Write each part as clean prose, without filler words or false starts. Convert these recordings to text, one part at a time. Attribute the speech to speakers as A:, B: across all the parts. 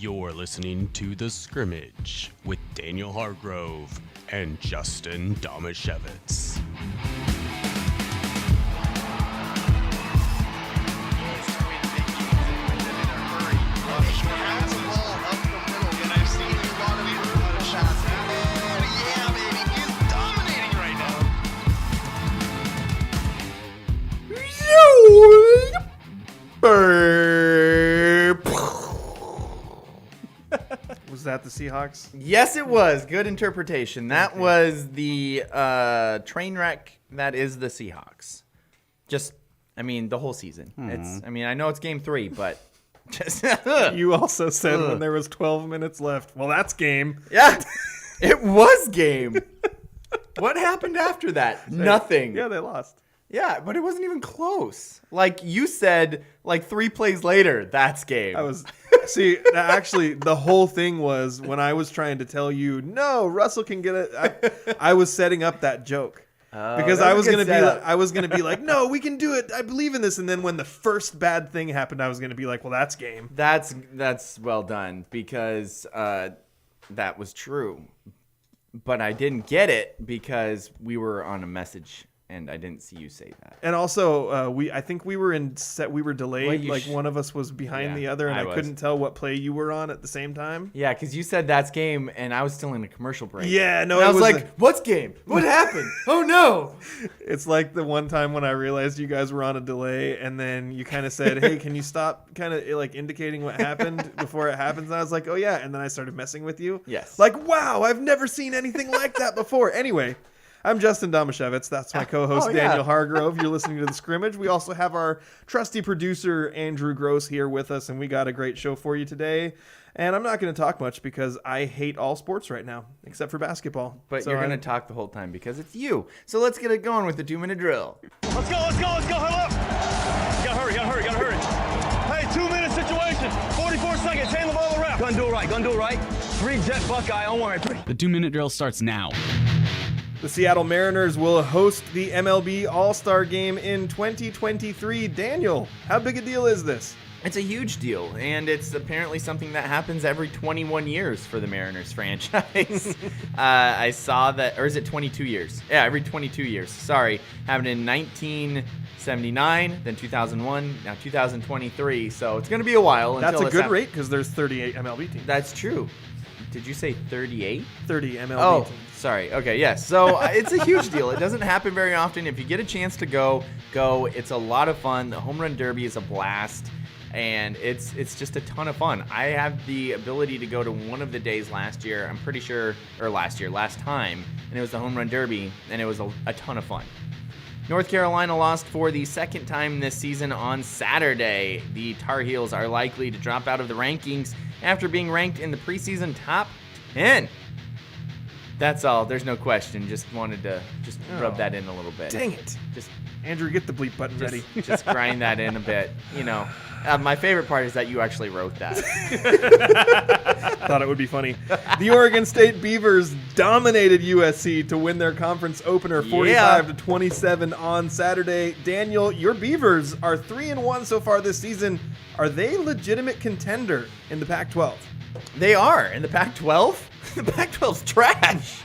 A: You're listening to The Scrimmage with Daniel Hargrove and Justin Domashevitz.
B: Was that the Seahawks?
C: Yes, it was. Good interpretation. That was the train wreck that is the Seahawks. The whole season. I know it's game 3, but just
B: You also said when there was 12 minutes left, well, that's game.
C: Yeah, it was game. What happened after that? Nothing.
B: Yeah, they lost.
C: Yeah, but it wasn't even close. Like you said, 3 plays later, that's game.
B: Actually, the whole thing was when I was trying to tell you, no, Russell can get it. I was setting up that joke because I was gonna be like, no, we can do it. I believe in this. And then when the first bad thing happened, I was gonna be like, well, that's game.
C: That's well done because that was true, but I didn't get it because we were on a message. And I didn't see you say that.
B: And also, I think we were delayed. One of us was behind the other, and I couldn't tell what play you were on at the same time.
C: Yeah, because you said that's game, and I was still in a commercial break.
B: Yeah, no,
C: and I was like, what's game? What happened? Oh, no.
B: It's like the one time when I realized you guys were on a delay, and then you kind of said, hey, can you stop kind of indicating what happened before it happens? And I was like, oh, yeah. And then I started messing with you.
C: Yes.
B: Like, wow, I've never seen anything like that before. Anyway. I'm Justin Domashevitz. That's my co-host, Daniel Hargrove. You're listening to The Scrimmage. We also have our trusty producer, Andrew Gross, here with us, and we got a great show for you today. And I'm not going to talk much because I hate all sports right now, except for basketball.
C: But you're going to talk the whole time because it's you. So let's get it going with the 2-minute drill.
D: Let's go. Huddle up. Gotta hurry. Hey, 2-minute situation. 44 seconds. Hand the ball around. Gonna do it right. 3 jet Buckeye. Don't worry. 3.
A: The 2-minute drill starts now.
B: The Seattle Mariners will host the MLB All-Star Game in 2023. Daniel, how big a deal is this?
C: It's a huge deal, and it's apparently something that happens every 21 years for the Mariners franchise. I saw that, or is it 22 years? Yeah, every 22 years. Sorry. Happened in 1979, then 2001, now 2023. So it's going to be a while.
B: That's a good rate because there's 38 MLB teams.
C: That's true. Did you say 38?
B: 30 MLB teams.
C: Sorry. Okay, yes. So it's a huge deal. It doesn't happen very often. If you get a chance to go. It's a lot of fun. The Home Run Derby is a blast, and it's just a ton of fun. I have the ability to go to one of the days last time, and it was the Home Run Derby, and it was a ton of fun. North Carolina lost for the second time this season on Saturday. The Tar Heels are likely to drop out of the rankings after being ranked in the preseason top 10. That's all. There's no question. Just wanted to rub that in a little bit.
B: Dang it. Andrew, get the bleep button ready.
C: Just grind that in a bit. My favorite part is that you actually wrote that.
B: Thought it would be funny. The Oregon State Beavers dominated USC to win their conference opener 45-27 on Saturday. Daniel, your Beavers are 3-1 so far this season. Are they a legitimate contender in the Pac-12?
C: They are. In the Pac-12? The Pac-12's trash.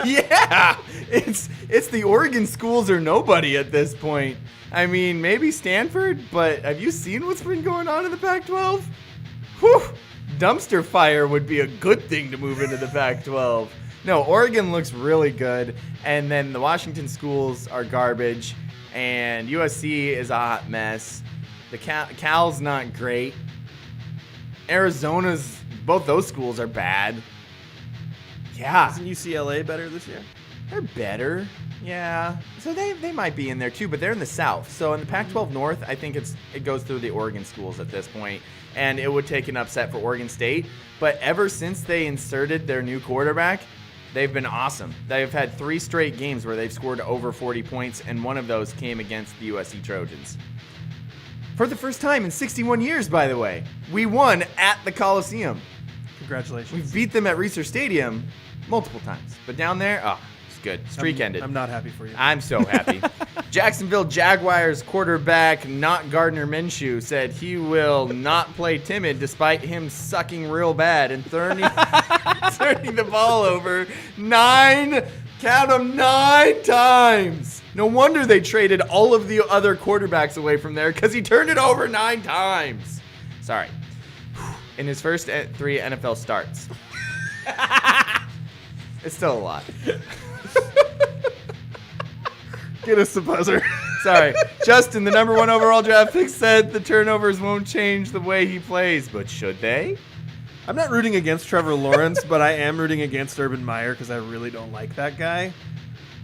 C: Yeah. It's the Oregon schools or nobody at this point. I mean, maybe Stanford, but have you seen what's been going on in the Pac-12? Whew. Dumpster fire would be a good thing to move into the Pac-12. No, Oregon looks really good, and then the Washington schools are garbage, and USC is a hot mess. The Cal's not great. Both those schools are bad. Yeah.
B: Isn't UCLA better this year?
C: They're better. Yeah. So they might be in there too, but they're in the South. So in the Pac-12 North, I think it goes through the Oregon schools at this point, and it would take an upset for Oregon State. But ever since they inserted their new quarterback, they've been awesome. They've had 3 straight games where they've scored over 40 points, and one of those came against the USC Trojans. For the first time in 61 years, by the way. We won at the Coliseum.
B: Congratulations.
C: We beat them at Reser Stadium multiple times. But down there, just good. Streak ended.
B: I'm not happy for you.
C: I'm so happy. Jacksonville Jaguars quarterback, not Gardner Minshew, said he will not play timid despite him sucking real bad and turning the ball over 9 times. No wonder they traded all of the other quarterbacks away from there because he turned it over 9 times. Sorry. In his first 3 NFL starts. It's still a lot.
B: Get us the buzzer.
C: Sorry. Justin, the number 1 overall draft pick, said the turnovers won't change the way he plays, but should they?
B: I'm not rooting against Trevor Lawrence, but I am rooting against Urban Meyer because I really don't like that guy.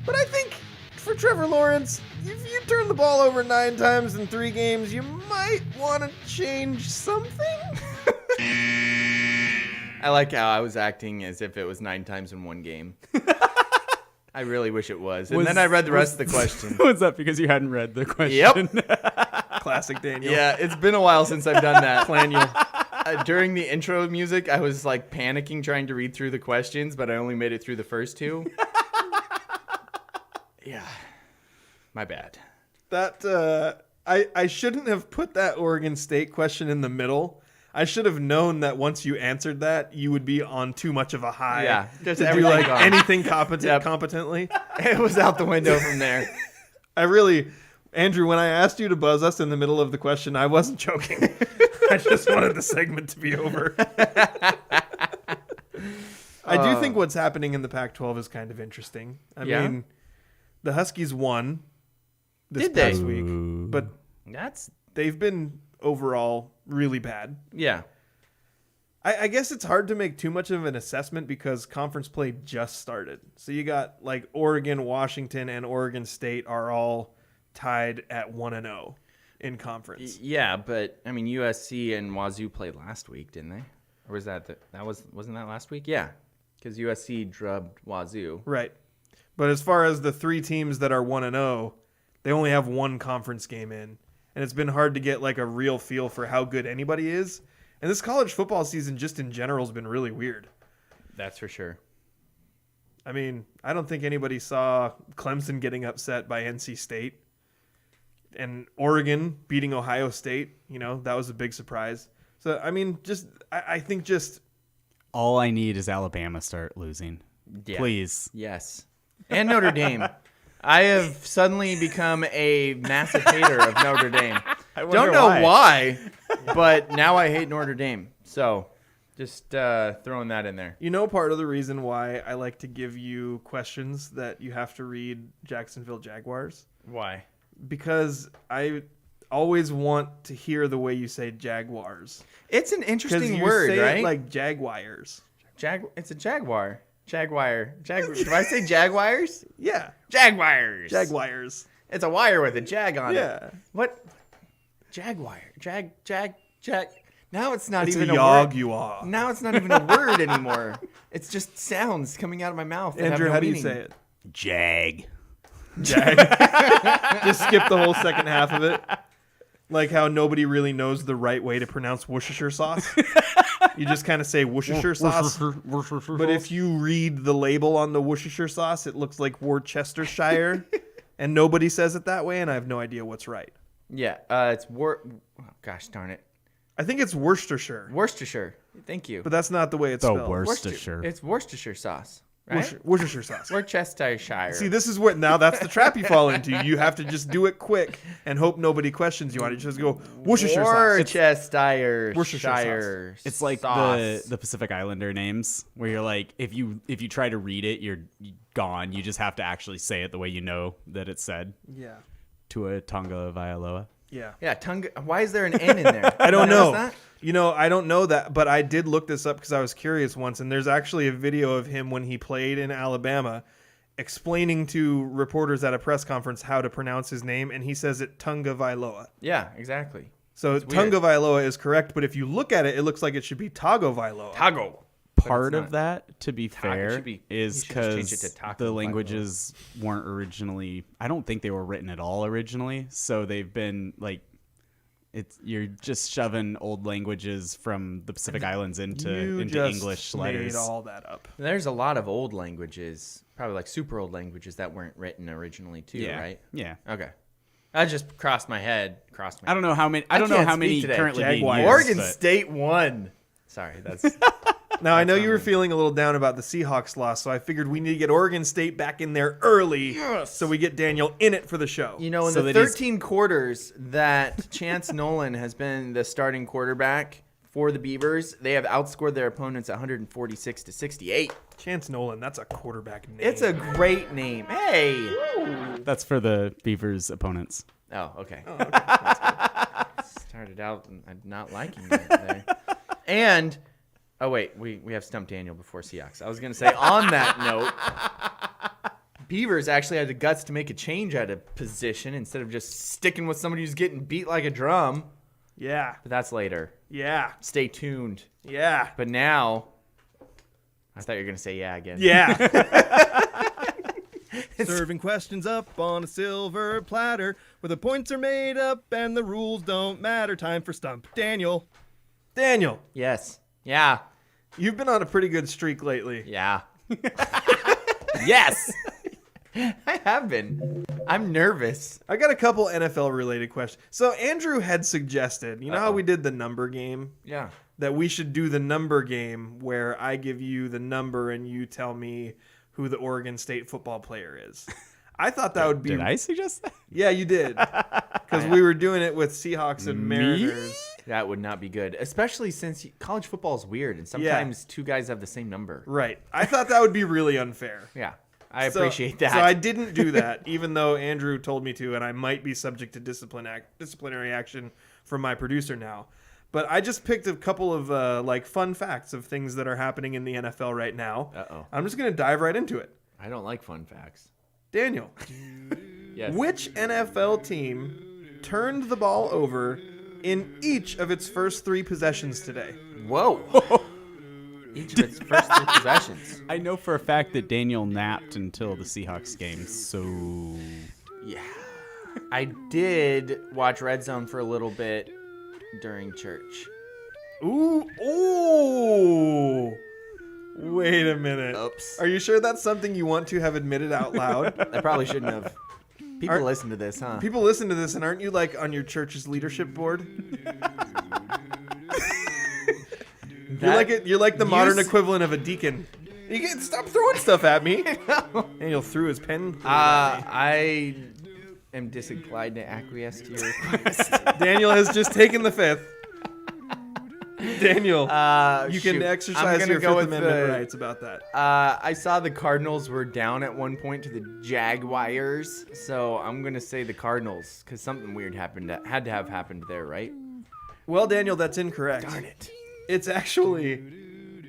B: But I think for Trevor Lawrence, if you turn the ball over 9 times in 3 games, you might want to change something.
C: I like how I was acting as if it was 9 times in 1 game. I really wish it was. And then I read the rest of the question.
A: Was that because you hadn't read the question?
C: Yep.
B: Classic Daniel.
C: Yeah, it's been a while since I've done that.
B: Planiel.
C: During the intro music, I was like panicking trying to read through the questions, but I only made it through the first 2. Yeah. My bad.
B: That I shouldn't have put that Oregon State question in the middle. I should have known that once you answered that, you would be on too much of a high.
C: Yeah, just
B: to do
C: everything
B: like
C: gone.
B: anything competently.
C: It was out the window from there.
B: Andrew, when I asked you to buzz us in the middle of the question, I wasn't joking. I just wanted the segment to be over. I do think what's happening in the Pac-12 is kind of interesting. I mean, the Huskies won this
C: Did they?
B: past week, but they've been overall really bad.
C: Yeah.
B: I guess it's hard to make too much of an assessment because conference play just started. So you got like Oregon, Washington, and Oregon State are all tied at 1-0 in conference.
C: Yeah, but I mean USC and Wazoo played last week, didn't they? Or was that wasn't that last week? Yeah, because USC drubbed Wazoo.
B: Right. But as far as the 3 teams that are 1-0, they only have 1 conference game in. And it's been hard to get like a real feel for how good anybody is. And this college football season just in general has been really weird.
C: That's for sure.
B: I mean, I don't think anybody saw Clemson getting upset by NC State. And Oregon beating Ohio State, that was a big surprise. So, I mean, I think
A: all I need is Alabama start losing.
C: Yeah.
A: Please.
C: Yes. And Notre Dame. I have suddenly become a massive hater of Notre Dame. Don't know why, but now I hate Notre Dame. So just throwing that in there.
B: part of the reason why I like to give you questions that you have to read Jacksonville Jaguars?
C: Why?
B: Because I always want to hear the way you say Jaguars.
C: It's an interesting
B: you
C: word,
B: say
C: right?
B: It like Jaguars.
C: It's a jaguar. Jaguar. Do I say jaguars?
B: Yeah.
C: Jaguars.
B: Jaguars.
C: It's a wire with a jag on
B: Yeah.
C: it. What? Jaguar. Jag. Now it's not
B: It's
C: even
B: a
C: a
B: yog
C: word.
B: you are.
C: Now it's not even a word anymore. It's just sounds coming out of my mouth. that have
B: Andrew,
C: no
B: how do you
C: meaning.
B: say it?
A: Jag.
B: Just skip the whole second half of it. Like how nobody really knows the right way to pronounce Worcestershire sauce. You just kind of say Worcestershire sauce. But if you read the label on the Worcestershire sauce, it looks like Worcestershire. And nobody says it that way, and I have no idea what's right.
C: Yeah, it's oh, gosh darn it.
B: I think it's Worcestershire.
C: Worcestershire. Thank you.
B: But that's not the way it's
A: The
B: spelled.
A: Worcestershire.
C: It's Worcestershire sauce, right?
B: Worcestershire sauce.
C: Worcestershire.
B: See, this is what now that's the trap you fall into. You have to just do it quick and hope nobody questions you on it. You just go Worcestershire sauce.
C: Worcestershire.
A: It's like the Pacific Islander names where you're like, if you try to read it, you're gone. You just have to actually say it the way you know that it's said.
B: Yeah.
A: Tua Tonga Vailoa.
B: Yeah.
C: Yeah, Tonga. Why is there an N in there?
B: I don't know.
C: That?
B: I don't know that, but I did look this up because I was curious once, and there's actually a video of him when he played in Alabama explaining to reporters at a press conference how to pronounce his name, and he says it Tonga Vailoa.
C: Yeah, exactly.
B: So Tonga Vailoa is correct, but if you look at it, it looks like it should be Tago Vailoa.
C: Tago.
A: Part of that, to be fair,
C: should be-
A: is
C: you should just change it
A: because
C: to Taco
A: the
C: Vailoa.
A: languages weren't originally, I don't think they were written at all originally. So they've been like You're just shoving old languages from the Pacific Islands into
B: just
A: English
B: made
A: letters.
B: all that up.
C: There's a lot of old languages, probably like super old languages that weren't written originally too,
A: Yeah.
C: right?
A: Yeah.
C: Okay. That just crossed my head.
A: I don't know how many. I don't know
C: can't
A: how
C: speak
A: many
C: today.
A: currently being
B: Jaguars.
A: used.
C: Oregon
A: but-
C: State won. Sorry, that's
B: Now, I know you were feeling a little down about the Seahawks loss, so I figured we need to get Oregon State back in there early so we get Daniel in it for the show.
C: in
A: So
C: the
A: that he's-
C: 13 quarters that Chance Nolan has been the starting quarterback for the Beavers, they have outscored their opponents 146-68.
B: Chance Nolan, that's a quarterback name.
C: It's a great name. Hey.
A: That's for the Beavers' opponents.
C: Oh, okay. Started out not liking it there. And, oh, wait, we have Stump Daniel before Seahawks. I was going to say, on that note, Beavers actually had the guts to make a change at a position instead of just sticking with somebody who's getting beat like a drum.
B: Yeah.
C: But that's later.
B: Yeah.
C: Stay tuned.
B: Yeah.
C: But now, I thought you were going to say yeah again.
B: Yeah.
E: Serving questions up on a silver platter where the points are made up and the rules don't matter. Time for Stump Daniel.
B: Daniel,
C: Yes. Yeah.
B: you've been on a pretty good streak lately.
C: Yeah. Yes. I have been. I'm nervous.
B: I got a couple NFL related questions. So Andrew had suggested, you know how we did the number game?
C: Yeah.
B: That we should do the number game where I give you the number and you tell me who the Oregon State football player is. I thought that would be...
A: Did I suggest that?
B: Yeah, you did. Because we were doing it with Seahawks and Mariners.
C: That would not be good, especially since college football is weird and sometimes two guys have the same number.
B: Right. I thought that would be really unfair.
C: Yeah. I appreciate that.
B: So I didn't do that, even though Andrew told me to, and I might be subject to disciplinary action from my producer now. But I just picked a couple of fun facts of things that are happening in the NFL right now.
C: Uh-oh.
B: I'm just going to dive right into it.
C: I don't like fun facts.
B: Daniel,
C: Yes.
B: which NFL team turned the ball over in each of its first 3 possessions today?
C: Whoa. Each of its first 3 possessions.
A: I know for a fact that Daniel napped until the Seahawks game, so
C: Yeah. I did watch Red Zone for a little bit during church.
B: Ooh. Wait a minute.
C: Oops.
B: Are you sure that's something you want to have admitted out loud?
C: I probably shouldn't have. People listen to this, huh?
B: People listen to this, and aren't you like on your church's leadership board? You're like the modern equivalent of a deacon. You can stop throwing stuff at me. Daniel threw his pen.
C: I am disinclined to acquiesce to your request.
B: Daniel has just taken the 5th. Daniel, you can
C: shoot. I'm
B: exercise
C: gonna
B: your
C: go
B: 5th
C: with
B: Amendment
C: the-
B: rights about that.
C: I saw the Cardinals were down at one point to the Jaguars, so I'm gonna say the Cardinals because something weird had to have happened there, right?
B: Well, Daniel, that's incorrect.
C: Darn it!
B: It's actually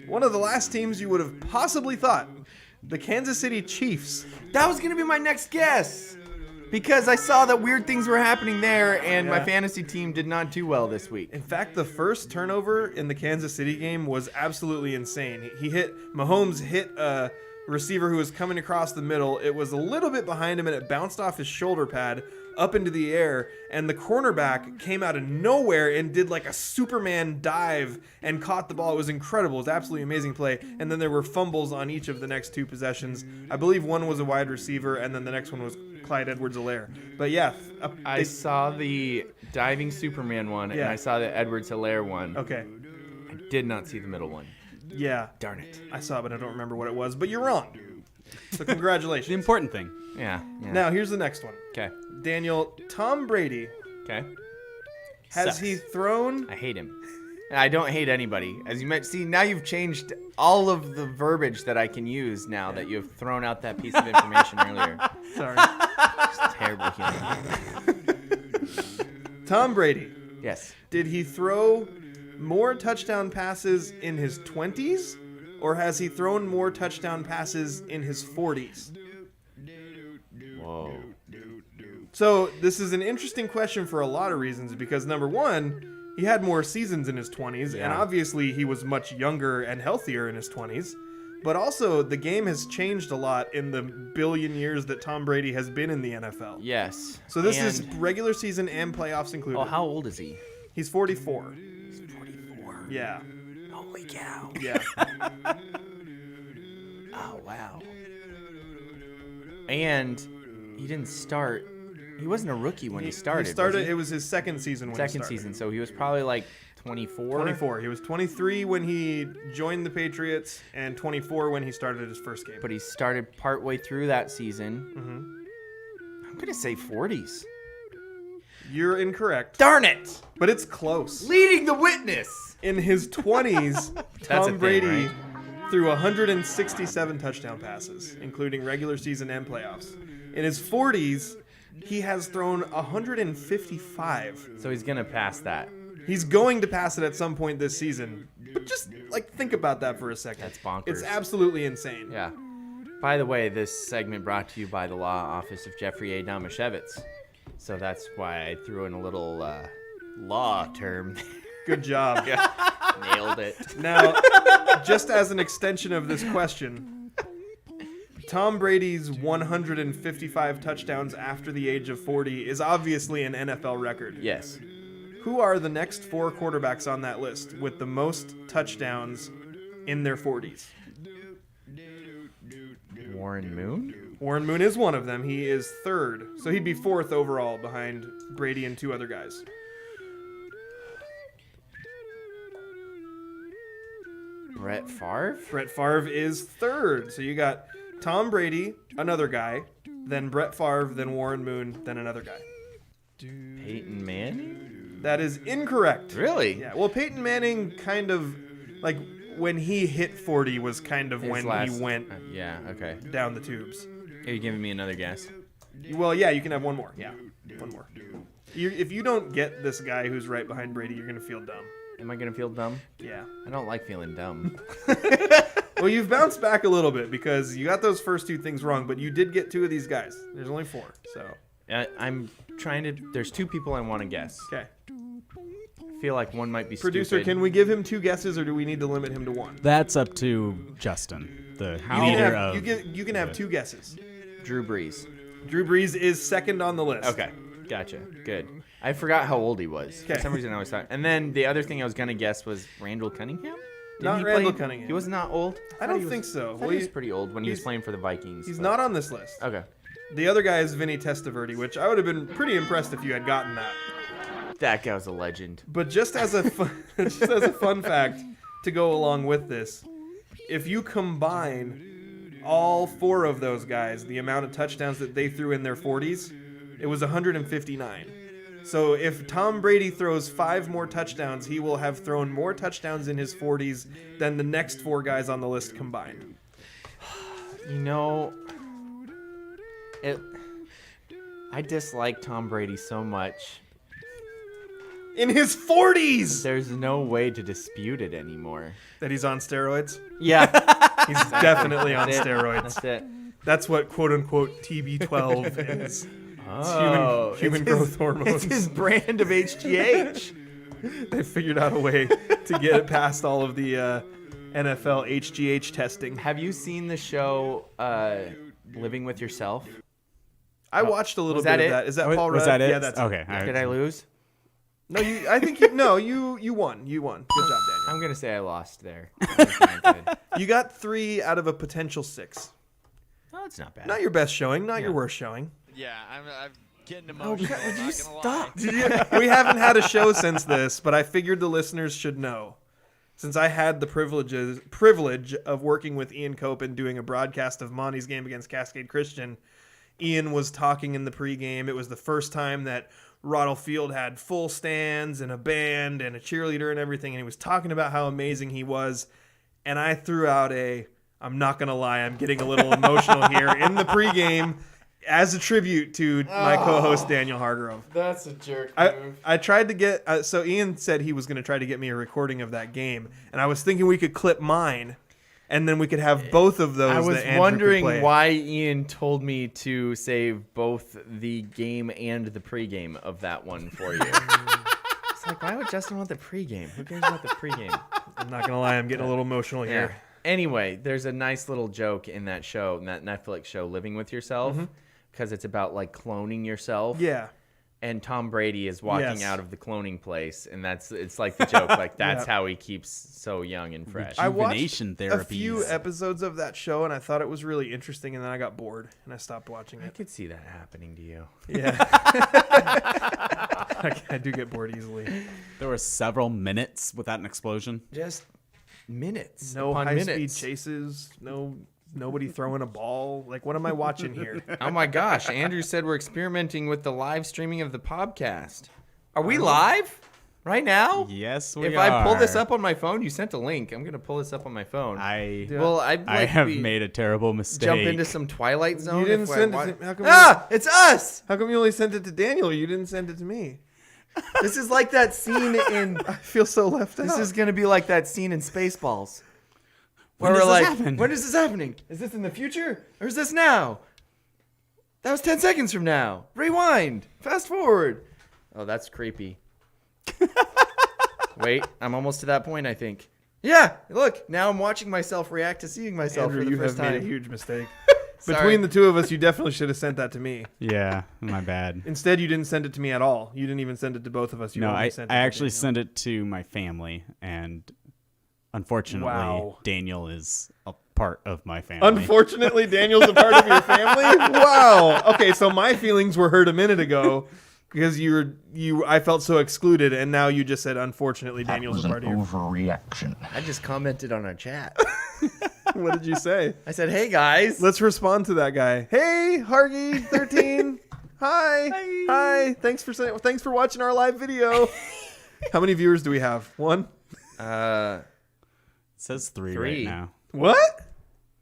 B: one of the last teams you would have possibly thought. The Kansas City Chiefs.
C: That was gonna be my next guess because I saw that weird things were happening there, and my fantasy team did not do well this week.
B: In fact, the first turnover in the Kansas City game was absolutely insane. Mahomes hit a receiver who was coming across the middle. It was a little bit behind him, and it bounced off his shoulder pad up into the air, and the cornerback came out of nowhere and did like a Superman dive and caught the ball. It was incredible. It was absolutely amazing play. And then there were fumbles on each of the next 2 possessions. I believe one was a wide receiver, and then the next one was Clyde Edwards-Helaire. But yeah,
C: I saw the diving Superman one, and
B: Yeah.
C: I saw the Edwards-Helaire one.
B: okay,
C: I did not see the middle one.
B: yeah,
C: Darn it.
B: I saw it, but I don't remember what it was. But you're wrong. So congratulations.
A: the important thing.
C: Yeah.
B: Now here's the next one.
C: Okay.
B: Daniel, Tom Brady,
C: Okay.
B: has
C: Sucks.
B: he thrown?
C: I hate him. And I don't hate anybody. As you might see, now you've changed all of the verbiage that I can use now that you have thrown out that piece of information earlier.
B: Sorry.
C: It's terrible humor.
B: Tom Brady,
C: Yes.
B: did he throw more touchdown passes in his 20s, or has he thrown more touchdown passes in his 40s?
C: Whoa.
B: So this is an interesting question for a lot of reasons, because number one, he had more seasons in his 20s, and obviously he was much younger and healthier in his 20s. But also, the game has changed a lot in the billion years that Tom Brady has been in the NFL.
C: Yes.
B: So this is
C: And-
B: regular season and playoffs included.
C: Oh, how old is he?
B: He's 44.
C: He's 44.
B: Yeah.
C: Holy cow.
B: Yeah.
C: Oh, wow. And he didn't start. He wasn't a rookie when he started. Was he?
B: It was his second season when he started.
C: Second season, so he was probably like 24.
B: 24. He was 23 when he joined the Patriots, and 24 when he started his first game.
C: But he started partway through that season. Mm-hmm. I'm gonna say 40s.
B: You're incorrect.
C: Darn it!
B: But it's close.
C: Leading the witness.
B: In his 20s, Tom
C: thing,
B: Brady
C: right?
B: threw 167 touchdown passes, including regular season and playoffs. In his 40s, he has thrown 155.
C: So he's gonna pass that.
B: He's going to pass it at some point this season. But just think about that for a second.
C: That's bonkers.
B: It's absolutely insane.
C: Yeah. By the way, this segment brought to you by the law office of Jeffrey A. Damashevitz. So that's why I threw in a little law term.
B: Good job.
C: Nailed it.
B: Now, just as an extension of this question, Tom Brady's 155 touchdowns after the age of 40 is obviously an NFL record.
C: Yes.
B: Who are the next 4 quarterbacks on that list with the most touchdowns in their 40s?
C: Warren Moon?
B: Warren Moon is one of them. He is 3rd. So he'd be 4th overall behind Brady and 2 other guys.
C: Brett Favre?
B: Brett Favre is 3rd. So you got Tom Brady, another guy, then Brett Favre, then Warren Moon, then another guy.
C: Peyton Manning?
B: That is incorrect.
C: Really?
B: Yeah. Well, Peyton Manning kind of, when he hit 40 was kind of when he went
C: yeah, okay.
B: down the tubes.
C: Are you giving me another guess?
B: Well, yeah, you can have one more. Yeah, one more. If you don't get this guy who's right behind Brady, you're going to feel dumb.
C: Am I going to feel dumb?
B: Yeah.
C: I don't like feeling dumb.
B: Well, you've bounced back a little bit because you got those first 2 things wrong, but you did get 2 of these guys. There's only 4, so.
C: I'm trying to... There's 2 people I want to guess.
B: Okay.
C: I feel like one might be
B: Producer,
C: stupid.
B: can we give him 2 guesses, or do we need to limit him to 1?
A: That's up to Justin, the
C: How-
A: leader of...
B: You can have 2 guesses.
C: Drew Brees.
B: Drew Brees is 2nd on the list.
C: Okay, gotcha. Good. I forgot how old he was.
B: Okay.
C: For some reason I always thought. And then the other thing I was going to guess was Randall Cunningham?
B: Not
C: he
B: Randall
C: play-
B: Cunningham.
C: He was not old?
B: I don't think so.
C: Well, he was pretty old when he was playing for the Vikings.
B: He's
C: but-
B: not on this list.
C: Okay.
B: The other guy is Vinny Testaverde, which I would have been pretty impressed if you had gotten that.
C: That guy was a legend.
B: But just as a fun fact to go along with this, if you combine all 4 of those guys, the amount of touchdowns that they threw in their 40s, it was 159. So if Tom Brady throws 5 more touchdowns, he will have thrown more touchdowns in his 40s than the next 4 guys on the list combined.
C: You know, I dislike Tom Brady so much.
B: In his 40s!
C: There's no way to dispute it anymore.
B: That he's on steroids?
C: Yeah.
B: He's definitely on
C: That's it.
B: steroids.
C: That's it.
B: That's what quote-unquote TB12 is.
C: Oh,
B: human growth hormones.
C: It's his brand of HGH.
B: They figured out a way to get it past all of the NFL HGH testing.
C: Have you seen the show Living with Yourself?
B: I watched a little
C: Was
B: bit
C: that
B: of
C: it?
B: that. Is that
A: Was
B: Paul Rudd?
A: that it?
B: Yeah, that's
A: okay.
B: it.
A: all right.
C: Did I lose?
B: No, I think you won. You won. Good job, Daniel.
C: I'm gonna say I lost there.
B: You got 3 out of a potential 6.
C: Oh, it's not bad.
B: Not your best showing. Not your worst showing.
F: Yeah, I'm getting emotional.
C: would you stop?
B: We haven't had a show since this, but I figured the listeners should know. Since I had the privilege of working with Ian Cope and doing a broadcast of Monty's game against Cascade Christian, Ian was talking in the pregame. It was the first time that Roddle Field had full stands and a band and a cheerleader and everything, and he was talking about how amazing he was. And I threw out I'm not going to lie, I'm getting a little emotional here in the pregame as a tribute to my co-host Daniel Hargrove.
C: That's a jerk
B: I tried to get so Ian said he was going to try to get me a recording of that game, and I was thinking we could clip mine, and then we could have both of those.
C: I was
B: that Andrew
C: wondering
B: could play.
C: why Ian told me to save both the game and the pregame of that one for you. It's like, why would Justin want the pregame? Who cares about the pregame?
B: I'm not going to lie, I'm getting a little emotional
C: Yeah.
B: here.
C: Anyway, there's a nice little joke in that show, in that Netflix show, Living with Yourself, because it's about like cloning yourself.
B: Yeah.
C: and Tom Brady is walking
B: Yes.
C: out of the cloning place, and it's like the joke, like that's how he keeps so young and fresh.
B: I watched
A: Rejuvenation
B: a few
A: therapies.
B: episodes of that show, and I thought it was really interesting, and then I got bored, and I stopped watching
C: I
B: it.
C: could see that happening to you.
B: Yeah. I do get bored easily.
A: There were several minutes without an explosion.
C: Just minutes.
B: No
C: upon
B: high-speed
C: minutes.
B: chases, nobody throwing a ball. Like, what am I watching here?
C: Oh my gosh, Andrew said we're experimenting with the live streaming of the podcast. Are we live right now?
A: Yes, we
C: If
A: are.
C: I pull this up on my phone, you sent a link. I'm gonna pull this up on my phone.
A: I
C: I'd
A: have
C: be-
A: made a terrible mistake.
C: jump into some Twilight Zone.
B: You didn't
C: if I
B: send
C: wa-
B: it to, how come
C: It's us.
B: how come you only sent it to Daniel? You didn't send it to me.
C: This is like that scene in.
B: I feel so left out.
C: This is gonna be like that scene in Spaceballs.
A: When
C: Where
A: does
C: we're
A: this
C: like,
A: happen?
C: when is this happening? Is this in the future or is this now? That was 10 seconds from now. Rewind. Fast forward. Oh, that's creepy. Wait, I'm almost to that point, I think. Yeah, look, now I'm watching myself react to seeing myself
B: Andrew,
C: for the
B: you
C: first
B: have made a
C: time.
B: huge mistake.
C: Sorry.
B: Between the two of us, you definitely should have sent that to me.
A: Yeah, my bad.
B: Instead, you didn't send it to me at all. You didn't even send it to both of us. You
A: No,
B: only
A: I
B: sent it
A: actually
B: to Daniel.
A: sent it to my family, and unfortunately,
B: Wow.
A: Daniel is a part of my family.
B: Unfortunately, Daniel's a part of your family. Wow. Okay, so my feelings were hurt a minute ago because I felt so excluded, and now you just said, unfortunately, Daniel's a part of your.
G: Overreaction.
C: I just commented on our chat.
B: What did you say?
C: I said, hey guys.
B: Let's respond to that guy. Hey, Hargy13. Hi. Thanks for watching our live video. How many viewers do we have? One?
A: It says three
C: Three.
A: right now.
B: What?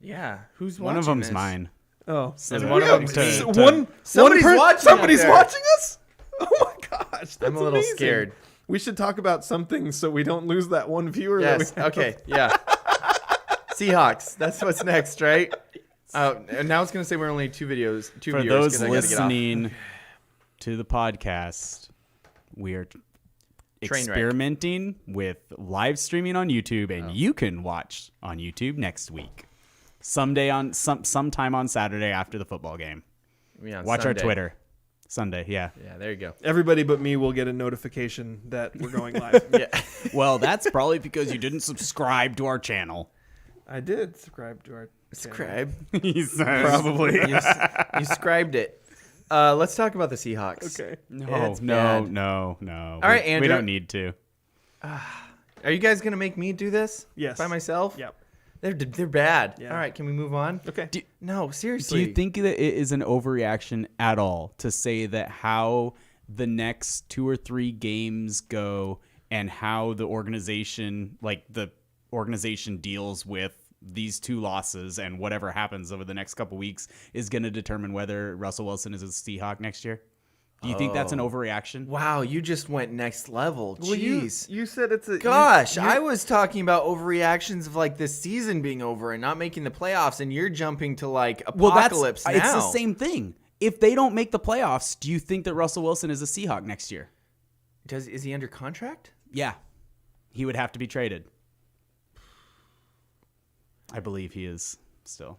C: Yeah, who's
A: One of
C: watching
A: them's
C: this?
A: mine.
B: Oh,
A: And
C: one of them's me.
B: Somebody's
C: watching out
B: Somebody's
C: there.
B: watching us. Oh my gosh, that's
C: I'm a little
B: amazing.
C: scared.
B: We should talk about something so we don't lose that one viewer. that
C: Yes.
B: we have.
C: Okay. Yeah. Seahawks. That's what's next, right? And now it's gonna say we're only two
A: For
C: viewers.
A: those
C: 'cause I gotta get off.
A: listening to the podcast, we are
C: Train wreck.
A: experimenting with live streaming on YouTube, and you can watch on YouTube next week. Sometime on Saturday after the football game.
C: Yeah,
A: Watch
C: Sunday.
A: our Twitter. Sunday, yeah.
C: Yeah, there you go.
B: Everybody but me will get a notification that we're going live.
C: Yeah.
A: Well, that's probably because you didn't subscribe to our channel.
B: I did subscribe to our channel.
C: Scribe.
A: He says.
B: Probably.
C: You scribed it. Let's talk about the Seahawks.
B: Okay.
A: No,
C: It's
A: no,
C: bad.
A: no, no.
C: All right,
A: We
C: Andrew.
A: don't need to.
C: Are you guys gonna make me do this?
B: Yes.
C: By myself?
B: Yep.
C: They're bad.
B: Yeah.
C: All right, can we move on?
B: Okay.
C: No,
A: Do
C: seriously.
A: you think that it is an overreaction at all to say that how the next 2 or 3 games go and how the organization deals with these 2 losses and whatever happens over the next couple weeks is going to determine whether Russell Wilson is a Seahawk next year? Do you think that's an overreaction?
C: Wow, you just went next level.
B: Well,
C: Jeez.
B: you said it's a
C: Gosh,
B: you-
C: I was talking about overreactions of like this season being over and not making the playoffs, and you're jumping to like apocalypse now.
A: It's the same thing. If they don't make the playoffs, do you think that Russell Wilson is a Seahawk next year?
C: Is he under contract?
A: Yeah. He would have to be traded. I believe he is still.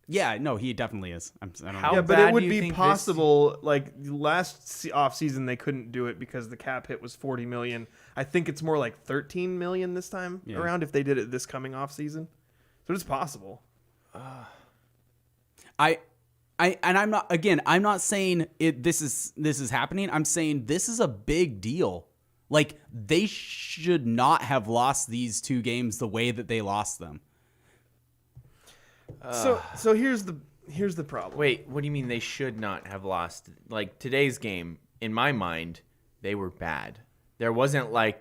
A: Yeah, no, he definitely is. I don't
C: How
A: know.
B: Yeah, but
C: bad
B: it would
C: do you
B: be
C: think this-
B: possible. Like last off season, they couldn't do it because the cap hit was 40 million. I think it's more like 13 million this time around if they did it this coming off season. So it's possible.
A: I'm not saying this is happening. I'm saying this is a big deal. Like, they should not have lost these 2 games the way that they lost them.
B: So here's the problem.
C: Wait, what do you mean they should not have lost? Like today's game, in my mind, they were bad. There wasn't like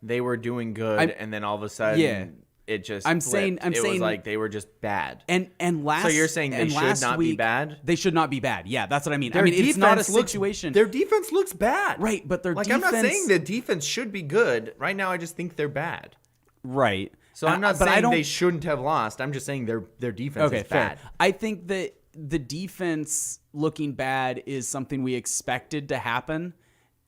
C: they were doing good and then all of a sudden it just
A: I'm
C: flipped.
A: saying
C: it was like they were just bad.
A: And last
C: So you're saying they should not be bad?
A: They should not be bad. Yeah, that's what I mean.
C: Their
A: it's not a
C: defense looks-
A: situation.
C: Their defense looks bad.
A: Right, but their
C: like
A: defense,
C: I'm not saying the defense should be good. Right now I just think they're bad.
A: right.
C: So I'm not
A: but I
C: saying
A: don't,
C: they shouldn't have lost. I'm just saying their defense is
A: fair.
C: bad.
A: I think that the defense looking bad is something we expected to happen,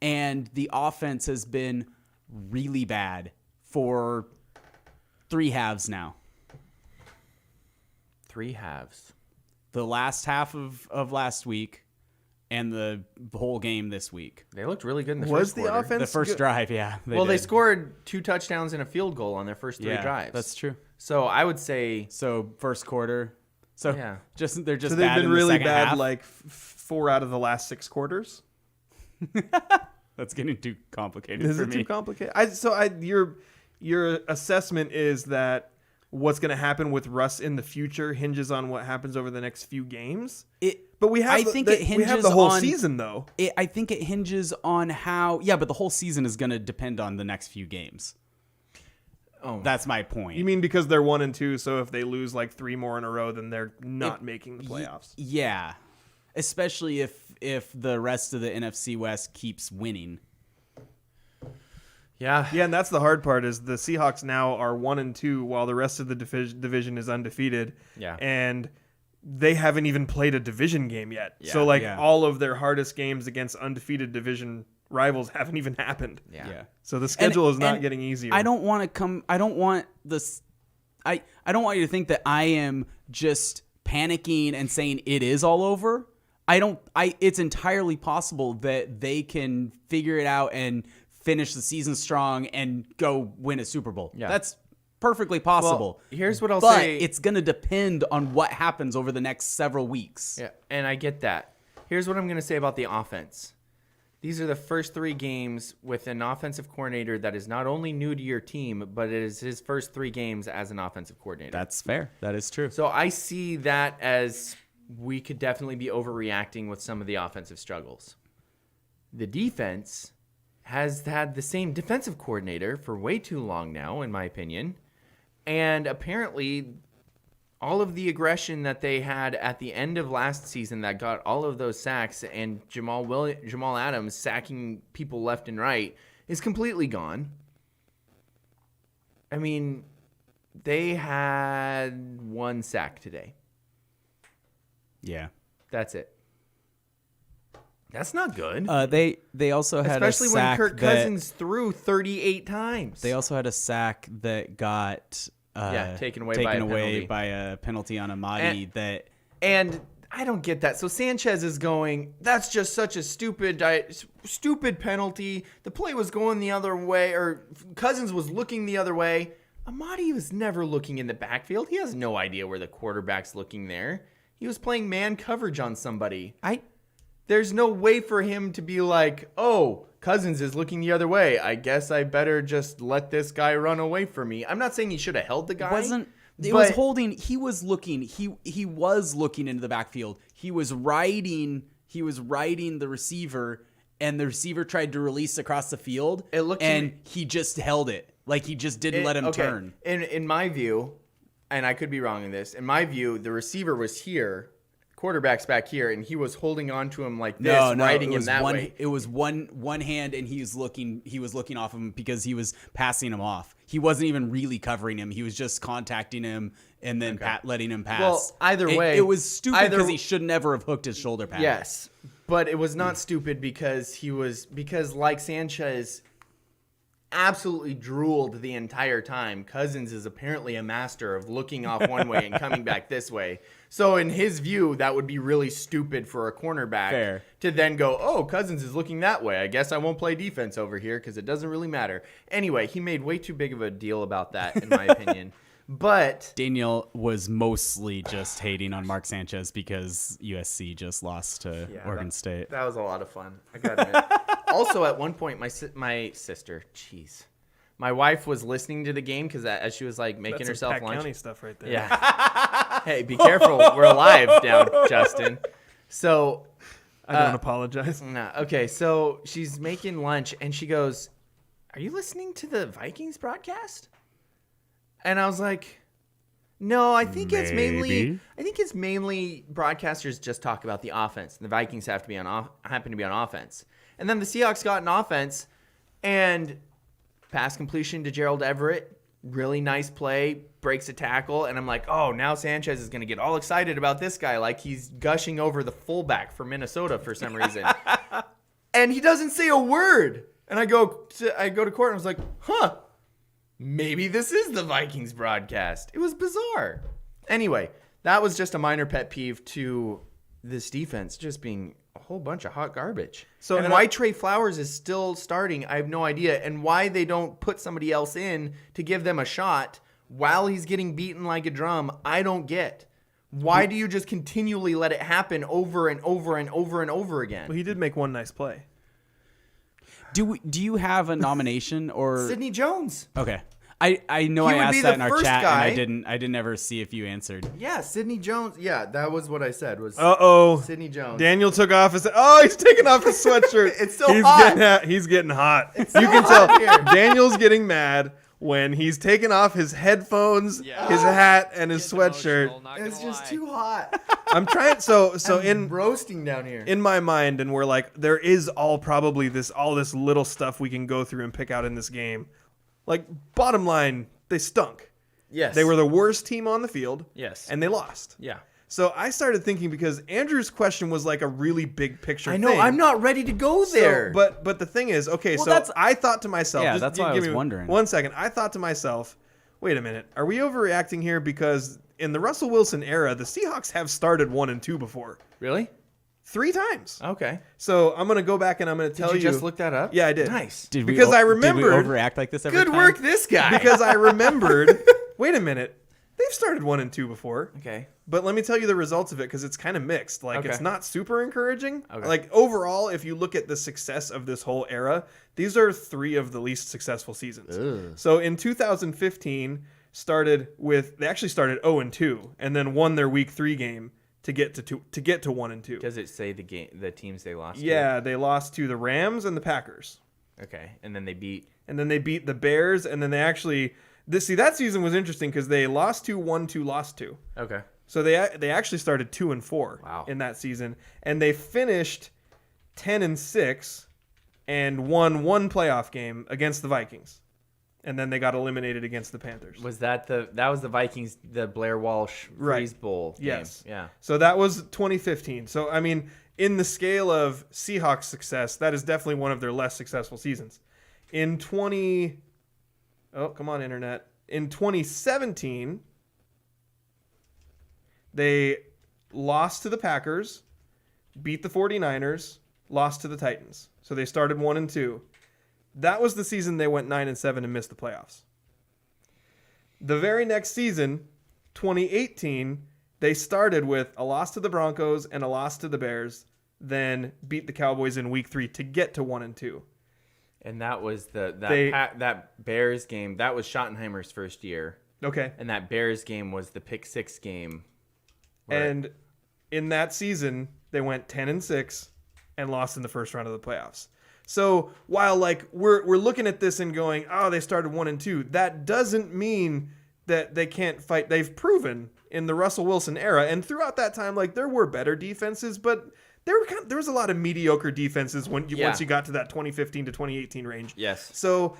A: and the offense has been really bad for 3 halves now.
C: 3 halves.
A: The last half of last week and the whole game this week.
C: They looked really good in the
B: Was
C: first
B: the
C: quarter.
B: offense
A: The first
B: good?
A: drive, yeah.
C: They
A: did.
C: scored 2 touchdowns and a field goal on their first 3 drives.
A: That's true.
C: So I would say,
A: So first quarter. So
C: Yeah.
A: they're just
B: So they've
A: bad
B: been
A: in the
B: really
A: second
B: bad,
A: half?
B: like 4 out of the last 6 quarters.
A: That's getting too complicated
B: Is
A: for
B: it
A: me.
B: too complicated? Your assessment is that what's going to happen with Russ in the future hinges on what happens over the next few games. But we have we have the whole season though.
A: I think it hinges on how. Yeah, but the whole season is going to depend on the next few games.
C: Oh,
A: That's my point.
B: You mean because they're 1-2, so if they lose like 3 more in a row, then they're not making the playoffs.
A: Yeah, especially if the rest of the NFC West keeps winning.
C: yeah.
B: Yeah, and that's the hard part is the Seahawks now are 1-2 while the rest of the division is undefeated.
C: Yeah.
B: And they haven't even played a division game yet.
C: Yeah,
B: So
A: yeah.
B: all of their hardest games against undefeated division rivals haven't even happened.
C: Yeah.
B: So the schedule is not
A: and
B: getting easier.
A: I don't want this. I don't want you to think that I am just panicking and saying it is all over. It's entirely possible that they can figure it out and finish the season strong and go win a Super Bowl.
C: Yeah.
A: That's perfectly possible.
C: Well, here's what I'll
A: but
C: say.
A: it's going to depend on what happens over the next several weeks.
C: Yeah, and I get that. Here's what I'm going to say about the offense. These are the first 3 games with an offensive coordinator that is not only new to your team, but it is his first 3 games as an offensive coordinator.
A: That's fair. That is true.
C: So I see that as we could definitely be overreacting with some of the offensive struggles. The defense has had the same defensive coordinator for way too long now, in my opinion. And apparently, all of the aggression that they had at the end of last season that got all of those sacks and Jamal Adams sacking people left and right is completely gone. I mean, they had 1 sack today.
A: Yeah.
C: That's it. That's not good.
A: They also had
C: Especially
A: a
C: when
A: sack
C: Kirk Cousins threw 38 times.
A: They also had a sack that got
C: taken away
A: by a penalty on Amadi.
C: And I don't get that. So Sanchez is going, that's just such a stupid penalty. The play was going the other way, or Cousins was looking the other way. Amadi was never looking in the backfield. He has no idea where the quarterback's looking there. He was playing man coverage on somebody. There's no way for him to be like, oh, Cousins is looking the other way. I guess I better just let this guy run away from me. I'm not saying he should have held the guy.
A: He was looking into the backfield. He was riding the receiver, and the receiver tried to release across the field. He just held it. Like he just didn't let him turn.
C: In my view, and I could be wrong in this, in my view, the receiver was here, quarterback's back here, and he was holding on to him like this, riding him that way.
A: It was one hand, and he was looking off of him because he was passing him off. He wasn't even really covering him. He was just contacting him and then letting him pass.
C: Well, either way,
A: it was stupid because he should never have hooked his shoulder pad.
C: Yes, but it was not stupid because like Sanchez absolutely drooled the entire time. Cousins is apparently a master of looking off one way and coming back this way. So in his view, that would be really stupid for a cornerback to then go, oh, Cousins is looking that way. I guess I won't play defense over here because it doesn't really matter. Anyway, he made way too big of a deal about that, in my opinion. But
A: Daniel was mostly just hating on Mark Sanchez because USC just lost to Oregon State.
C: That was a lot of fun. I got to admit. Also, at one point, my sister, my wife was listening to the game because as she was like making herself
B: Pat
C: lunch.
B: County stuff right there.
C: Yeah. Hey, be careful. We're alive down, Justin. So
B: I don't apologize.
C: No. Okay, so she's making lunch and she goes, "Are you listening to the Vikings broadcast?" And I was like, "No, I think it's mainly broadcasters just talk about the offense. And the Vikings happen to be on offense." And then the Seahawks got an offense and pass completion to Gerald Everett. Really nice play, breaks a tackle. And I'm like, oh, now Sanchez is going to get all excited about this guy like he's gushing over the fullback for Minnesota for some reason. And he doesn't say a word. And I go to court and I was like, huh, maybe this is the Vikings broadcast. It was bizarre. Anyway, that was just a minor pet peeve to this defense just being a whole bunch of hot garbage.
B: So-
C: and
B: and
C: why
B: I-
C: Trey Flowers is still starting, I have no idea. And why they don't put somebody else in to give them a shot while he's getting beaten like a drum, I don't get. Why do you just continually let it happen over and over and over and over again?
B: Well, he did make one nice play.
A: Do you have a nomination or
C: Sidney Jones.
A: okay? I know
C: He
A: I
C: would be
A: asked
C: the
A: that in our
C: first
A: chat
C: guy-
A: and I didn't ever see if you answered.
C: Yeah, Sidney Jones. Yeah, that was what I said. Was
B: Uh-oh.
C: Sidney Jones.
B: Daniel took off his... Oh, he's taking off his sweatshirt.
C: It's so hot.
B: He's getting hot. You
C: so
B: can
C: hot
B: tell
C: here.
B: Daniel's getting mad when he's taking off his headphones,
F: Yeah.
B: his hat, and his
F: Getting
B: sweatshirt.
F: emotional, not
C: It's
F: gonna
C: just
F: lie.
C: too hot.
B: I'm trying... So
C: I'm
B: in...
C: roasting down here.
B: in my mind, and we're like, there is all this little stuff we can go through and pick out in this game. Like, bottom line, they stunk.
C: Yes.
B: They were the worst team on the field.
C: Yes.
B: And they lost.
C: Yeah.
B: So I started thinking, because Andrew's question was like a really big picture
C: I know.
B: thing.
C: I'm not ready to go
B: So,
C: there.
B: but the thing is, okay,
A: Well,
B: so
A: that's-
B: I thought to myself,
A: Yeah,
B: just
A: that's
B: give
A: why I was
B: me
A: wondering.
B: 1 second. I thought to myself, wait a minute, are we overreacting here? Because in the Russell Wilson era, the Seahawks have started 1-2 before,
C: Really?
B: 3 times.
C: Okay.
B: So I'm gonna go back and I'm gonna tell
C: Did you just look that up?
B: Yeah, I did.
C: Nice.
B: Because I remembered-
A: Did we overact like this every
C: Good
A: time?
C: work, this guy.
B: because I remembered. Wait a minute, they've started 1-2 before.
C: Okay.
B: But let me tell you the results of it, because it's kind of mixed. Like,
C: Okay.
B: it's not super encouraging.
C: Okay.
B: Like, overall, if you look at the success of this whole era, these are 3 of the least successful seasons.
C: Ugh.
B: So in 2015, they actually started 0-2 and then won their week 3 game to get to 1-2.
C: Does it say the teams they lost? to?
B: Yeah, they lost to the Rams and the Packers.
C: Okay. And then they beat.
B: And then they beat the Bears, and then they actually that season was interesting because they lost 2, won 2, lost 2.
C: Okay.
B: So they actually started 2-4
C: Wow.
B: in that season, and they finished 10-6 and won 1 playoff game against the Vikings, and then they got eliminated against the Panthers.
C: Was that was the Vikings, the Blair Walsh
B: Right.
C: Freeze Bowl game?
B: Yes.
C: Yeah.
B: So that was 2015. So I mean, in the scale of Seahawks success, that is definitely one of their less successful seasons. In 2017, they lost to the Packers, beat the 49ers, lost to the Titans. So they started 1-2. That was the season they went 9-7 and missed the playoffs. The very next season, 2018, they started with a loss to the Broncos and a loss to the Bears, then beat the Cowboys in week 3 to get to 1-2.
C: And that was that Bears game. That was Schottenheimer's first year,
B: Okay.
C: and that Bears game was the pick 6 game.
B: And in that season, they went 10-6 and lost in the first round of the playoffs. So while like we're looking at this and going, oh, they started 1-2, that doesn't mean that they can't fight. They've proven in the Russell Wilson era, and throughout that time, like there were better defenses, but there was a lot of mediocre defenses once you got to that 2015 to 2018 range.
C: Yes.
B: So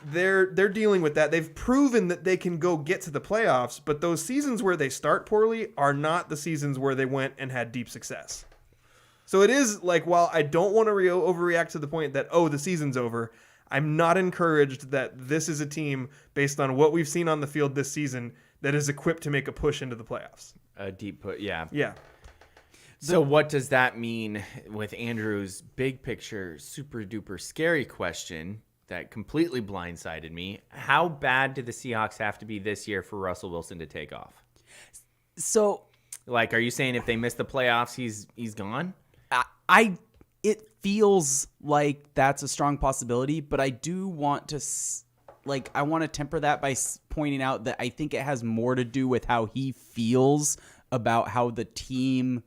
B: they're dealing with that. They've proven that they can go get to the playoffs, but those seasons where they start poorly are not the seasons where they went and had deep success. So it is like, while I don't want to overreact to the point that, oh, the season's over, I'm not encouraged that this is a team, based on what we've seen on the field this season, that is equipped to make a push into the playoffs.
C: A deep put, yeah.
B: Yeah.
C: So what does that mean with Andrew's big picture, super duper scary question that completely blindsided me? How bad do the Seahawks have to be this year for Russell Wilson to take off?
A: So,
C: Like, are you saying if they miss the playoffs, he's gone?
A: it feels like that's a strong possibility, but I do want to I want to temper that by pointing out that I think it has more to do with how he feels about how the team,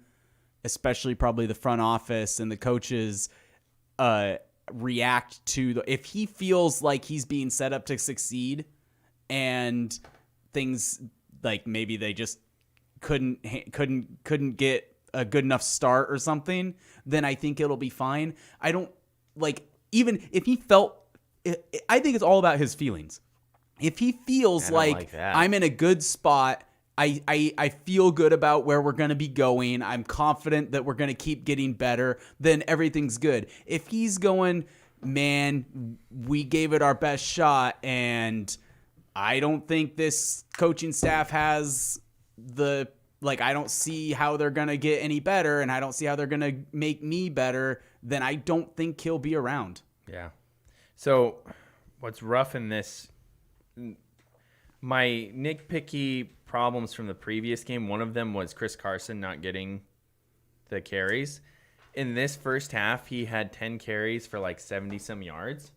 A: especially probably the front office and the coaches, react to if he feels like he's being set up to succeed and things like maybe they just couldn't get a good enough start or something, then I think it'll be fine. I don't even if he felt, I think it's all about his feelings. If he feels like
C: that.
A: I'm in a good spot, I feel good about where we're going to be going, I'm confident that we're going to keep getting better, then everything's good. If he's going, man, we gave it our best shot, and I don't think this coaching staff has the like I don't see how they're going to get any better and I don't see how they're going to make me better, then I don't think he'll be around.
C: Yeah. So what's rough in this, my nitpicky problems from the previous game, one of them was Chris Carson not getting the carries. In this first half, he had 10 carries for like 70-some yards.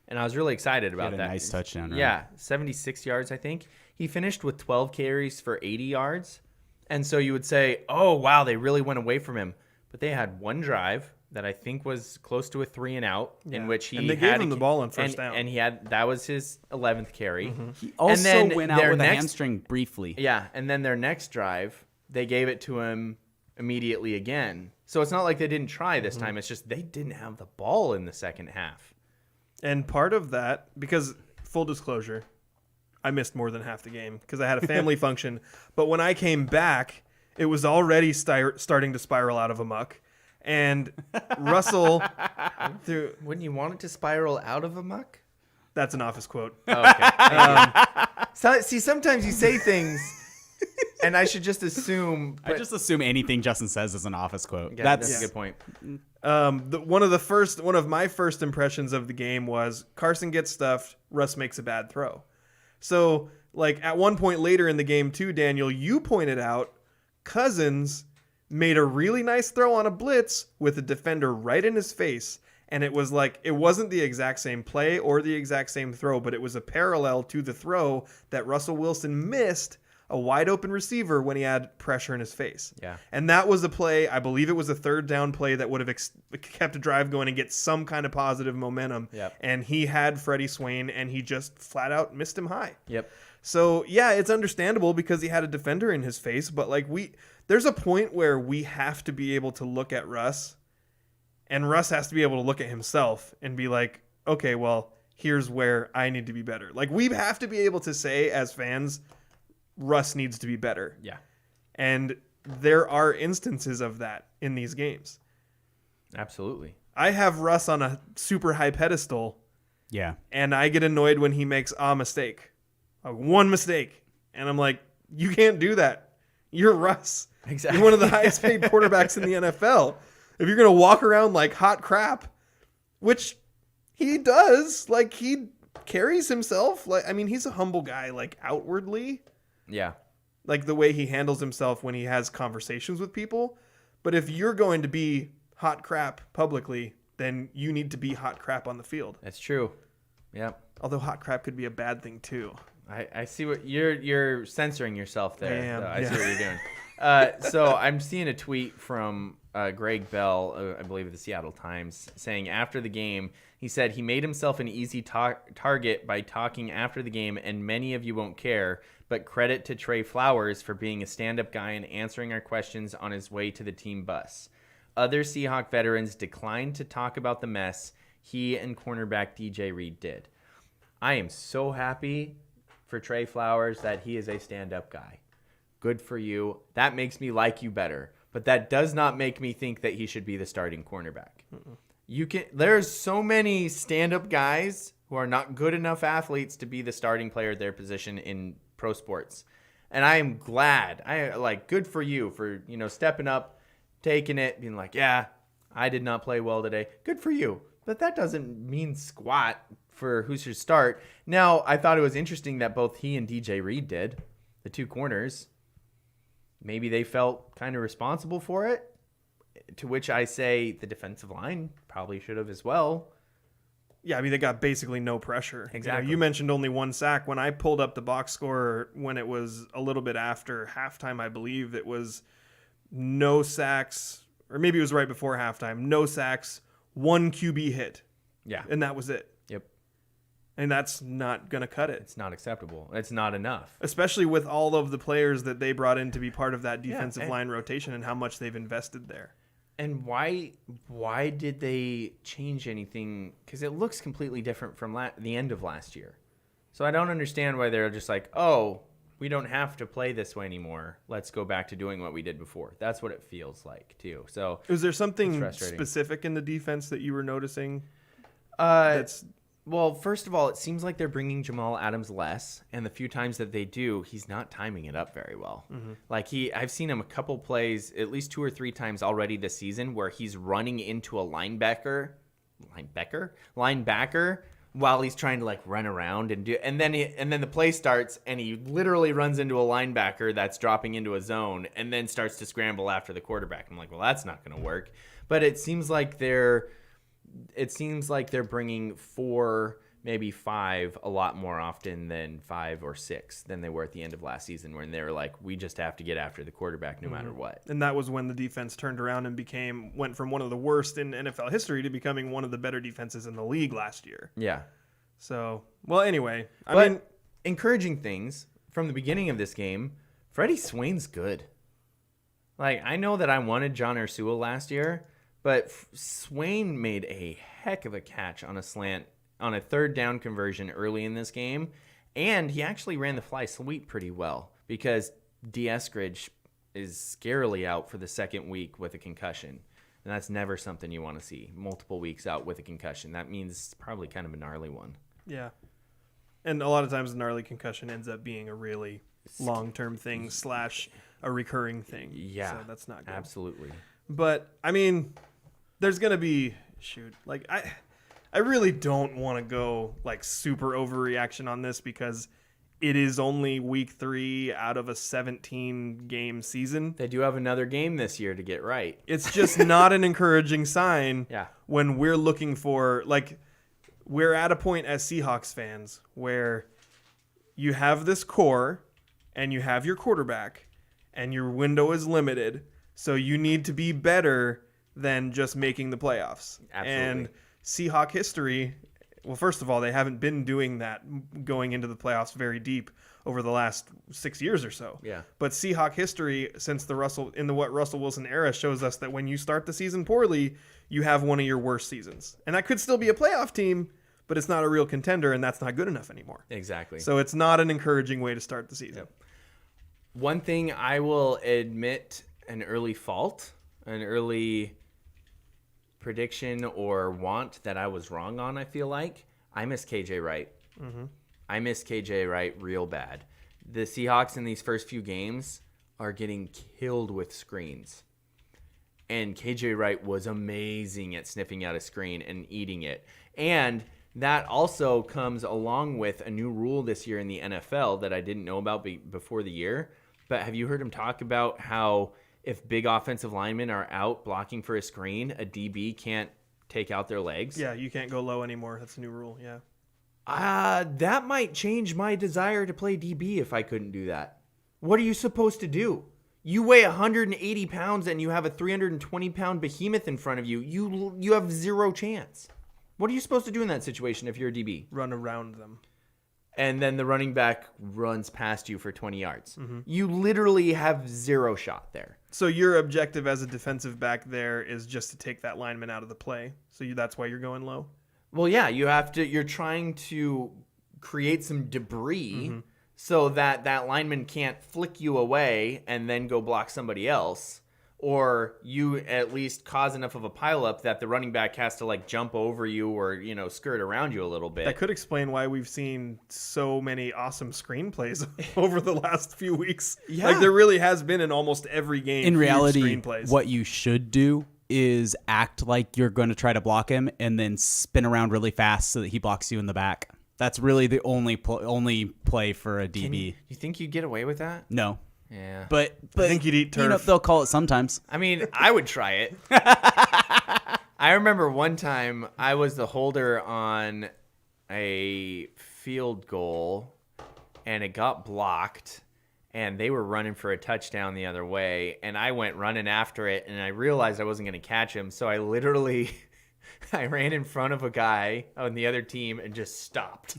C: And I was really excited about that.
A: Nice touchdown, right?
C: Yeah, 76 yards, I think. He finished with 12 carries for 80 yards. And so you would say, oh, wow, they really went away from him. But they had one drive that I think was close to a 3-and-out in which he
B: and they
C: had
B: gave him the ball on first down.
C: And that was his 11th carry.
A: He also
C: then
A: went out with a hamstring briefly.
C: Yeah, and then their next drive, they gave it to him immediately again. So it's not like they didn't try this time. It's just they didn't have the ball in the second half.
B: And part of that, because full disclosure, I missed more than half the game because I had a family function. But when I came back, it was already starting to spiral out of amok. And Russell,
C: Wouldn't you want it to spiral out of amok?
B: That's an Office quote.
C: Oh, okay. So, see, sometimes you say things, and I should just assume.
A: I just assume anything Justin says is an Office quote.
C: Yeah, that's a good point.
B: One of my first impressions of the game was Carson gets stuffed, Russ makes a bad throw. So, like, at one point later in the game, too, Daniel, you pointed out Cousins made a really nice throw on a blitz with a defender right in his face. And it was like, it wasn't the exact same play or the exact same throw, but it was a parallel to the throw that Russell Wilson missed a wide open receiver when he had pressure in his face.
C: Yeah.
B: And that was a play, I believe it was a third down play that would have kept a drive going and get some kind of positive momentum.
C: Yep.
B: And he had Freddie Swain and he just flat out missed him high.
C: Yep.
B: So, yeah, it's understandable because he had a defender in his face, but like there's a point where we have to be able to look at Russ, and Russ has to be able to look at himself and be like, okay, well, here's where I need to be better. Like, we have to be able to say as fans, Russ needs to be better.
C: Yeah.
B: And there are instances of that in these games.
C: Absolutely.
B: I have Russ on a super high pedestal,
A: Yeah.
B: and I get annoyed when he makes a mistake. One mistake. And I'm like, you can't do that. You're Russ.
C: Exactly.
B: You're one of the highest paid quarterbacks in the NFL. If you're going to walk around like hot crap, which he does, like he carries himself. Like, I mean, he's a humble guy, like outwardly,
C: Yeah.
B: like the way he handles himself when he has conversations with people. But if you're going to be hot crap publicly, then you need to be hot crap on the field.
C: That's true. Yep.
B: Although hot crap could be a bad thing too.
C: I see what you're censoring yourself there.
B: I am,
C: I see
B: yeah.
C: what you're doing. So I'm seeing a tweet from Greg Bell, I believe of the Seattle Times, saying after the game, he said he made himself an easy target by talking after the game, and many of you won't care, but credit to Trey Flowers for being a stand-up guy and answering our questions on his way to the team bus. Other Seahawk veterans declined to talk about the mess he and cornerback DJ Reed did. I am so happy for Trey Flowers that he is a stand-up guy. Good for you. That makes me like you better. But that does not make me think that he should be the starting cornerback. There's so many stand-up guys who are not good enough athletes to be the starting player at their position in pro sports. And I am glad. Good for you for, stepping up, taking it, being like, yeah, I did not play well today. Good for you. But that doesn't mean squat for who should start. Now, I thought it was interesting that both he and DJ Reed did, the two corners. Maybe they felt kind of responsible for it, to which I say the defensive line probably should have as well.
B: Yeah, I mean, they got basically no pressure.
C: Exactly.
B: You mentioned only one sack. When I pulled up the box score when it was a little bit after halftime, I believe it was no sacks, or maybe it was right before halftime, no sacks, one QB hit.
C: Yeah.
B: And that was it.
C: Yep.
B: And that's not going to cut it.
C: It's not acceptable. It's not enough.
B: Especially with all of the players that they brought in to be part of that defensive line rotation and how much they've invested there.
C: And why did they change anything? Because it looks completely different from the end of last year. So I don't understand why they're just like, oh, we don't have to play this way anymore. Let's go back to doing what we did before. That's what it feels like, too. So
B: is there something
C: frustrating.
B: specific in the defense that you were noticing that's
C: Well, first of all, it seems like they're bringing Jamal Adams less, and the few times that they do, he's not timing it up very well. Like I've seen him a couple plays, at least 2 or 3 times already this season, where he's running into a linebacker, while he's trying to like run around and then the play starts, and he literally runs into a linebacker that's dropping into a zone, and then starts to scramble after the quarterback. I'm like, well, that's not going to work. But it seems like they're bringing 4, maybe 5 a lot more often than 5 or 6 than they were at the end of last season, when they were like, we just have to get after the quarterback no matter what.
B: And that was when the defense turned around and went from one of the worst in NFL history to becoming one of the better defenses in the league last year.
C: Yeah.
B: So, well, anyway, I mean,
C: encouraging things from the beginning of this game, Freddie Swain's good. Like, I know that I wanted John Ursula last year, but Swain made a heck of a catch on a slant on a 3rd down conversion early in this game, and he actually ran the fly sweep pretty well, because D. Eskridge is scarily out for the 2nd week with a concussion, and that's never something you want to see. Multiple weeks out with a concussion. That means it's probably kind of a gnarly one.
B: Yeah. And a lot of times a gnarly concussion ends up being a really long-term thing / a recurring thing.
C: Yeah.
B: So that's not good.
C: Absolutely.
B: But, I mean, there's going to be, I really don't want to go like super overreaction on this, because it is only week 3 out of a 17-game season.
C: They do have another game this year to get right.
B: It's just not an encouraging sign when we're looking for, like, we're at a point as Seahawks fans where you have this core and you have your quarterback and your window is limited. So you need to be better than just making the playoffs.
C: Absolutely.
B: And Seahawk history, well, first of all, they haven't been doing that going into the playoffs very deep over the last 6 years or so.
C: Yeah.
B: But Seahawk history since the Russell Wilson era shows us that when you start the season poorly, you have one of your worst seasons. And that could still be a playoff team, but it's not a real contender, and that's not good enough anymore.
C: Exactly.
B: So it's not an encouraging way to start the season.
C: Yep. One thing I will admit, an early fault, an early prediction or want that I was wrong on, I feel like. I miss KJ Wright. I miss KJ Wright real bad. The Seahawks in these first few games are getting killed with screens. And KJ Wright was amazing at sniffing out a screen and eating it. And that also comes along with a new rule this year in the NFL that I didn't know about before the year. But have you heard him talk about how if big offensive linemen are out blocking for a screen, a DB can't take out their legs?
B: Yeah, you can't go low anymore. That's a new rule, yeah.
C: That might change my desire to play DB if I couldn't do that. What are you supposed to do? You weigh 180 pounds and you have a 320-pound behemoth in front of you. You have zero chance. What are you supposed to do in that situation if you're a DB?
B: Run around them.
C: And then the running back runs past you for 20 yards. You literally have zero shot there.
B: So your objective as a defensive back there is just to take that lineman out of the play. So that's why you're going low?
C: Well, yeah, you're trying to create some debris so that lineman can't flick you away and then go block somebody else. Or you at least cause enough of a pileup that the running back has to like jump over you or, skirt around you a little bit.
B: That could explain why we've seen so many awesome screenplays over the last few weeks.
C: Yeah.
B: Like there really has been in almost every game.
A: In reality,
B: screenplays.
A: what you should do is act like you're going to try to block him and then spin around really fast so that he blocks you in the back. That's really the only play for a DB.
C: You think you'd get away with that?
A: No.
C: Yeah.
A: But
B: I think you'd eat turf.
A: They'll call it sometimes.
C: I mean, I would try it. I remember one time I was the holder on a field goal, and it got blocked, and they were running for a touchdown the other way, and I went running after it, and I realized I wasn't going to catch him, so I literally I ran in front of a guy on the other team and just stopped.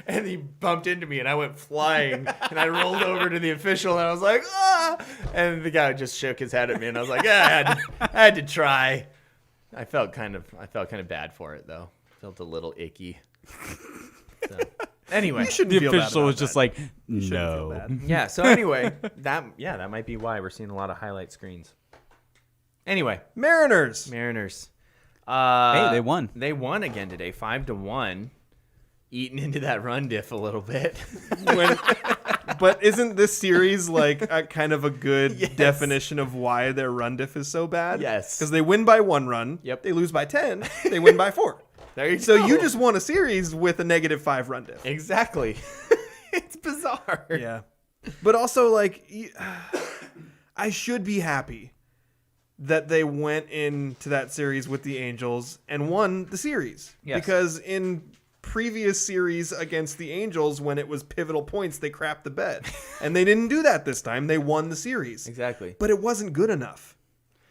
C: And he bumped into me, and I went flying, and I rolled over to the official, and I was like, ah! And the guy just shook his head at me, and I was like, yeah, I had to try. I felt kind of bad for it, though. Felt a little icky. So, anyway,
B: You shouldn't
A: The
B: feel bad
A: official
B: about
A: was just
B: that.
A: like,
B: You shouldn't feel
A: no.
B: bad.
C: yeah. So anyway, that might be why we're seeing a lot of highlight screens. Anyway,
B: Mariners.
A: Hey, they won.
C: They won again today, 5-1. Eating into that run diff a little bit.
B: But isn't this series like a kind of a good definition of why their run diff is so bad?
C: Yes.
B: Because they win by 1 run.
C: Yep.
B: They lose by 10. They win by 4.
C: There you
B: So
C: go.
B: you just won a series with a -5 run diff.
C: Exactly. It's bizarre.
B: Yeah. But also, like, I should be happy that they went into that series with the Angels and won the series.
C: Yes.
B: Because in previous series against the Angels, when it was pivotal points, they crapped the bed. And they didn't do that this time. They won the series.
C: Exactly.
B: But it wasn't good enough.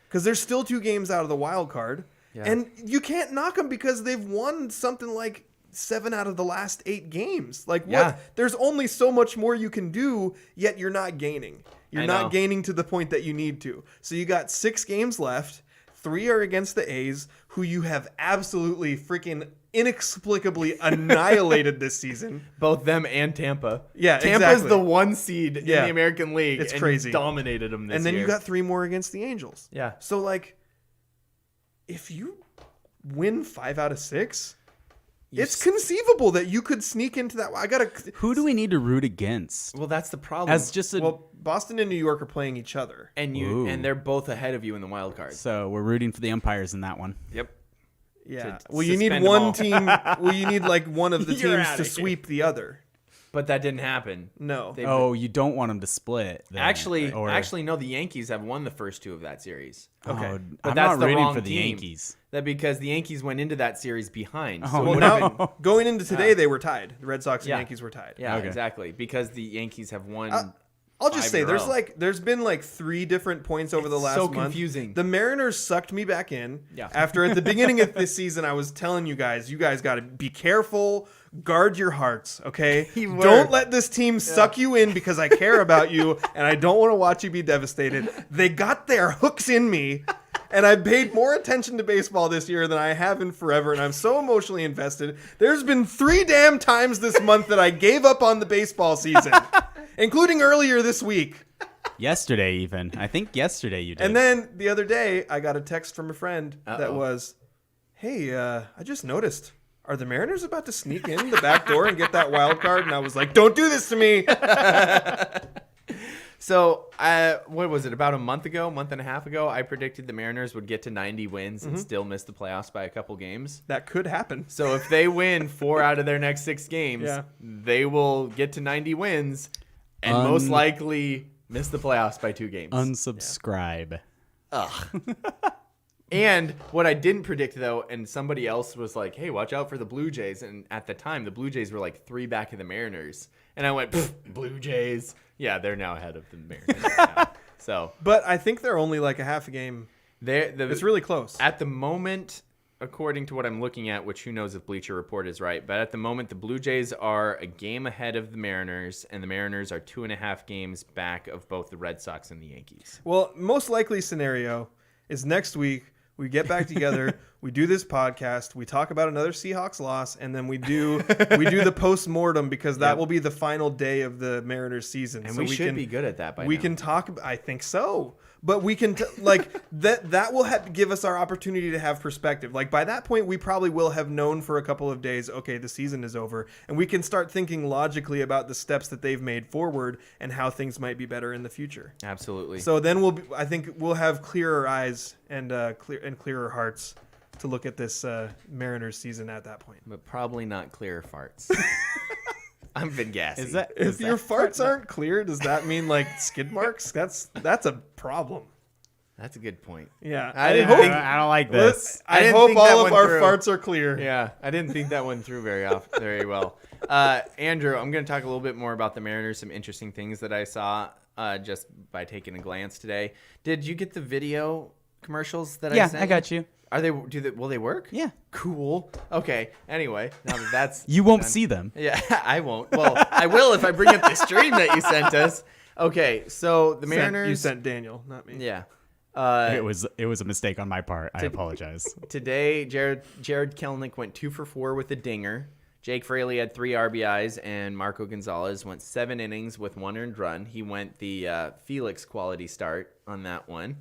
B: Because there's still 2 games out of the wild card.
C: Yeah.
B: And you can't knock them because they've won something like 7 out of the last 8 games. Like, what?
C: Yeah.
B: There's only so much more you can do, yet you're not gaining. You're
C: I
B: not
C: know.
B: gaining to the point that you need to. So you got 6 games left. 3 are against the A's, who you have absolutely freaking inexplicably annihilated this season.
C: Both them and Tampa.
B: Yeah,
C: Tampa's
B: exactly.
C: the 1 seed in
B: Yeah.
C: the American League.
B: It's
C: and
B: crazy.
C: Dominated them this
B: And then
C: year.
B: you got 3 more against the Angels.
C: Yeah.
B: So, like, if you win 5 out of 6, it's conceivable that you could sneak into that.
A: Who do we need to root against?
C: Well, that's the problem.
A: As just a
B: Well, Boston and New York are playing each other.
C: and
A: Ooh.
C: they're both ahead of you in the wild card.
A: so we're rooting for the umpires in that one.
C: Yep.
B: Yeah.
C: To
B: Well, you need
C: suspend them
B: one
C: all.
B: team. Well, you need like one of the
C: You're
B: teams
C: outta
B: to
C: here.
B: sweep the other.
C: But that didn't happen.
B: No.
C: They-
A: Oh, you don't want them to split. Then,
C: Actually,
A: or-
C: no. The Yankees have won the first 2 of that series.
B: Okay.
A: Oh,
C: But
A: I'm
C: that's
A: not
C: the
A: rooting
C: wrong
A: for the
C: team.
A: Yankees.
C: That because the Yankees went into that series behind.
A: Oh,
C: So it
B: Well,
C: would
B: now
C: have been-
B: going into today, they were tied. The Red Sox and
C: Yeah.
B: Yankees were tied.
C: yeah,
A: Okay.
C: exactly. Because the Yankees have won.
B: I'll just
C: 5
B: say
C: in a row.
B: there's been like 3 different points over the
C: It's
B: last
C: so
B: month.
C: confusing.
B: The Mariners sucked me back in.
C: Yeah.
B: After at the beginning of this season, I was telling you guys got to be careful, guard your hearts, okay?
C: You were.
B: Don't let this team suck you in because I care about you and I don't want to watch you be devastated. They got their hooks in me. And I paid more attention to baseball this year than I have in forever, and I'm so emotionally invested. There's been 3 damn times this month that I gave up on the baseball season, including earlier this week.
A: Yesterday, even. I think yesterday you did.
B: And then the other day, I got a text from a friend that
C: Uh-oh.
B: was, "Hey, I just noticed. Are the Mariners about to sneak in the back door and get that wild card?" And I was like, "Don't do this to me."
C: So, what was it? About a month and a half ago, I predicted the Mariners would get to 90 wins and still miss the playoffs by a couple games.
B: That could happen.
C: So if they win 4 out of their next 6 games,
B: Yeah.
C: they will get to 90 wins and most likely miss the playoffs by 2 games.
A: Unsubscribe.
C: And what I didn't predict, though, and somebody else was like, hey, watch out for the Blue Jays. And at the time, the Blue Jays were like 3 back of the Mariners. And I went, Blue Jays. Yeah, they're now ahead of the Mariners. now. So
B: But I think they're only like a half a game. It's really close.
C: At the moment, according to what I'm looking at, which who knows if Bleacher Report is right, but at the moment, the Blue Jays are a game ahead of the Mariners, and the Mariners are 2.5 games back of both the Red Sox and the Yankees.
B: Well, most likely scenario is next week we get back together, we do this podcast, we talk about another Seahawks loss, and then we do the post-mortem because that
C: Yep.
B: will be the final day of the Mariners season.
C: And
B: So
C: we should
B: can,
C: be good at that by
B: we
C: now.
B: can talk. I think so, but we can that will give us our opportunity to have perspective. Like by that point, we probably will have known for a couple of days. Okay, the season is over, and we can start thinking logically about the steps that they've made forward and how things might be better in the future.
C: Absolutely.
B: So then I think we'll have clearer eyes and clearer hearts to look at this Mariners season at that point.
C: But probably not clear farts. I've been gassy.
B: If your farts aren't clear, does that mean like skid marks? That's a problem.
C: That's a good point.
B: Yeah,
C: I didn't think-
A: I don't like this.
C: I
B: I
C: didn't
B: hope
C: think that
B: all of
C: went
B: our
C: through.
B: farts are clear.
C: Yeah, I didn't think that went through very well. Andrew, I'm going to talk a little bit more about the Mariners, some interesting things that I saw just by taking a glance today. Did you get the video commercials that I
A: Yeah,
C: sent?
A: I got you.
C: Will they work?
A: Yeah.
C: Cool. Okay. Anyway, now that that's
A: You won't
C: done.
A: see them.
C: Yeah, I won't. Well, I will if I bring up the stream that you sent us. Okay, so the Mariners.
B: You sent Daniel, not me.
C: Yeah.
A: It was a mistake on my part. I apologize.
C: Today, Jared Kelenic went 2 for 4 with a dinger. Jake Fraley had 3 RBIs, and Marco Gonzalez went 7 innings with 1 earned run. He went the Felix quality start on that one.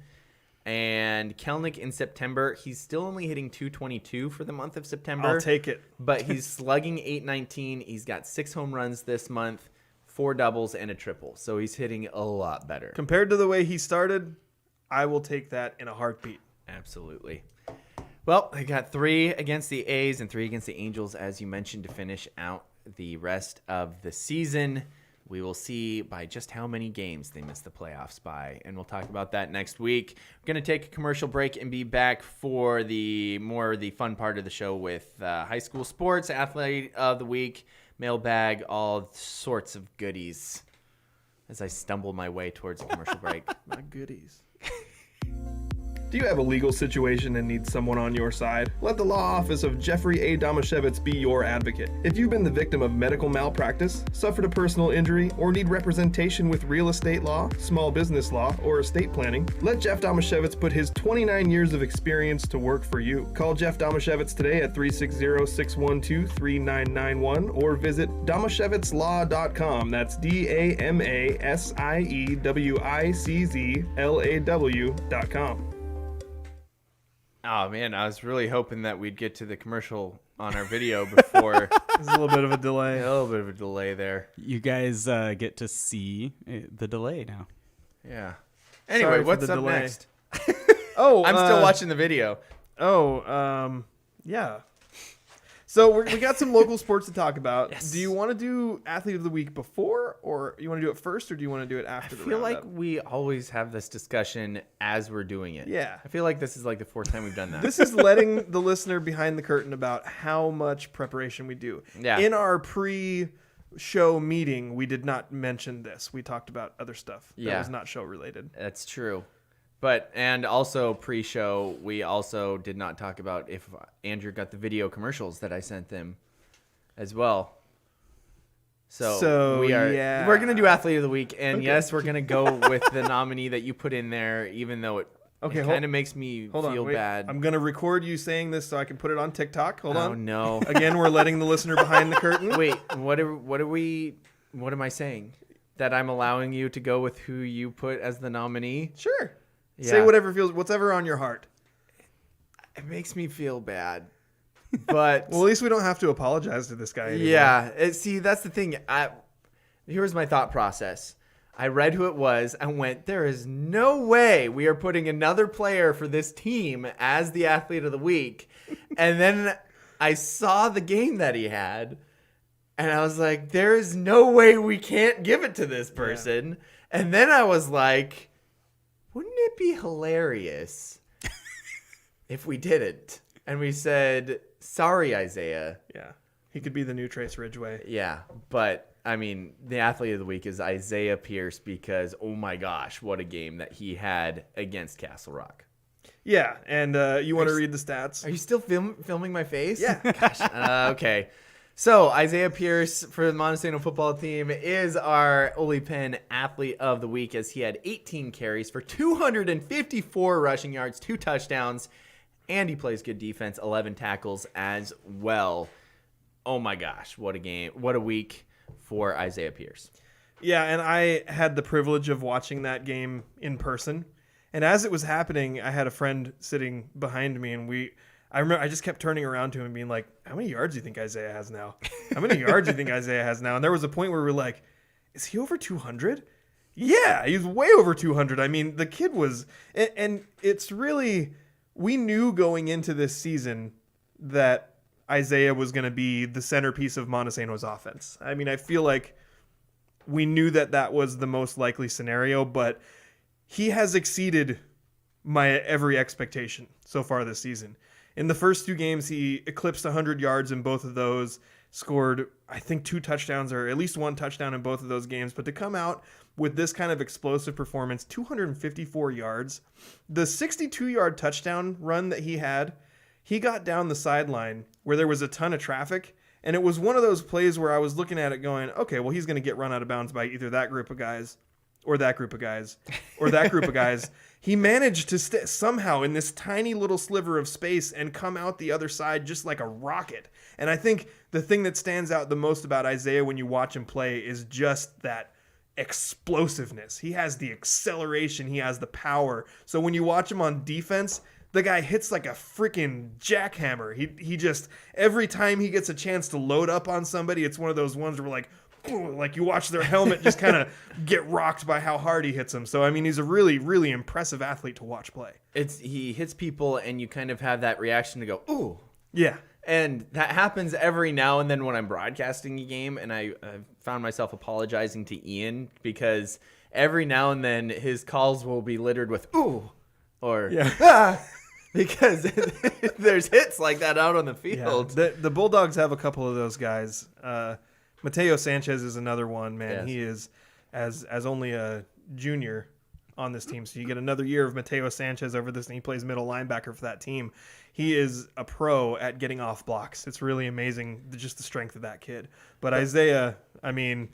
C: And Kelnick in September, he's still only hitting .222 for the month of September.
B: I'll take it.
C: But he's slugging .819. He's got 6 home runs this month, 4 doubles, and a triple. So he's hitting a lot better.
B: Compared to the way he started, I will take that in a heartbeat.
C: Absolutely. Well, they got 3 against the A's and 3 against the Angels, as you mentioned, to finish out the rest of the season. We will see by just how many games they miss the playoffs by, and we'll talk about that next week. We're going to take a commercial break and be back for the fun part of the show with high school sports, athlete of the week, mailbag, all sorts of goodies as I stumble my way towards a commercial break.
B: My goodies. Do you have a legal situation and need someone on your side? Let the law office of Jeffrey A. Domashevitz be your advocate. If you've been the victim of medical malpractice, suffered a personal injury, or need representation with real estate law, small business law, or estate planning, let Jeff Domashevitz put his 29 years of experience to work for you. Call Jeff Domashevitz today at 360-612-3991 or visit domashevitzlaw.com. That's DAMASIEWICZLAW.com.
C: Oh, man, I was really hoping that we'd get to the commercial on our video before.
B: There's a little bit of a delay.
C: A little bit of a delay there.
A: You guys get to see the delay now.
C: Yeah. Anyway,
B: Sorry for
C: what's
B: the
C: up
B: delay.
C: next?
B: Oh,
C: I'm still watching the video.
B: Yeah. So we got some local sports to talk about.
C: Yes.
B: Do you want to do athlete of the week before, or you want to do it first, or do you want to do it after
C: I
B: the
C: feel like
B: roundup?
C: we always have this discussion as we're doing it.
B: Yeah.
C: I feel like this is like the 4th time we've done that.
B: This is letting the listener behind the curtain about how much preparation we do.
C: Yeah.
B: In our pre-show meeting, we did not mention this. We talked about other stuff that
C: Yeah.
B: was not show related.
C: That's true. And also pre-show, we also did not talk about if Andrew got the video commercials that I sent them as well. So
B: yeah.
C: we're going to do athlete of the week. And yes, we're going to go with the nominee that you put in there, even though it kind of makes me feel bad.
B: I'm going to record you saying this so I can put it on TikTok. Hold on.
C: Oh, no.
B: Again, we're letting the listener behind the curtain.
C: Wait, what am I saying? That I'm allowing you to go with who you put as the nominee?
B: Sure.
C: Yeah.
B: Say whatever on your heart.
C: It makes me feel bad. But
B: Well, at least we don't have to apologize to this guy anymore.
C: yeah, see, that's the thing. Here's my thought process. I read who it was and went, there is no way we are putting another player for this team as the athlete of the week. And then I saw the game that he had, and I was like, there is no way we can't give it to this person. Yeah. And then I was like, wouldn't it be hilarious if we didn't? And we said, sorry, Isaiah.
B: Yeah. He could be the new Trace Ridgeway.
C: Yeah, but I mean, the athlete of the week is Isaiah Pierce because, oh my gosh, what a game that he had against Castle Rock.
B: Yeah, and you want to read the stats?
C: Are you still filming my face?
B: Yeah.
C: Gosh. Okay. So Isaiah Pierce for the Montesano football team is our Ole Penn athlete of the week as he had 18 carries for 254 rushing yards, 2 touchdowns, and he plays good defense, 11 tackles as well. Oh my gosh, what a game. What a week for Isaiah Pierce.
B: Yeah, and I had the privilege of watching that game in person. And as it was happening, I had a friend sitting behind me, and I remember I just kept turning around to him and being like, how many yards do you think Isaiah has now? How many yards do you think Isaiah has now? And there was a point where we were like, is he over 200? Yeah, he's way over 200. I mean, the kid was, and it's really, we knew going into this season that Isaiah was going to be the centerpiece of Montesano's offense. I mean, I feel like we knew that was the most likely scenario, but he has exceeded my every expectation so far this season. In the first 2 games, he eclipsed 100 yards in both of those, scored, I think, 2 touchdowns or at least 1 touchdown in both of those games. But to come out with this kind of explosive performance, 254 yards, the 62-yard touchdown run that he had, he got down the sideline where there was a ton of traffic. And it was one of those plays where I was looking at it going, okay, well, he's going to get run out of bounds by either that group of guys or that group of guys or that group of guys. He managed to somehow in this tiny little sliver of space and come out the other side just like a rocket. And I think the thing that stands out the most about Isaiah when you watch him play is just that explosiveness. He has the acceleration. He has the power. So when you watch him on defense, the guy hits like a freaking jackhammer. He just, every time he gets a chance to load up on somebody, it's one of those ones where like you watch their helmet just kind of get rocked by how hard he hits them. So, I mean, he's a really, really impressive athlete to watch play.
C: He hits people and you kind of have that reaction to go, ooh.
B: Yeah.
C: And that happens every now and then when I'm broadcasting a game, and I found myself apologizing to Ian because every now and then his calls will be littered with ooh or because there's hits like that out on the field.
B: Yeah. The Bulldogs have a couple of those guys. Mateo Sanchez is another one, man. Yes. He is as only a junior on this team. So you get another year of Mateo Sanchez over this, and he plays middle linebacker for that team. He is a pro at getting off blocks. It's really amazing, just the strength of that kid. But Isaiah, I mean,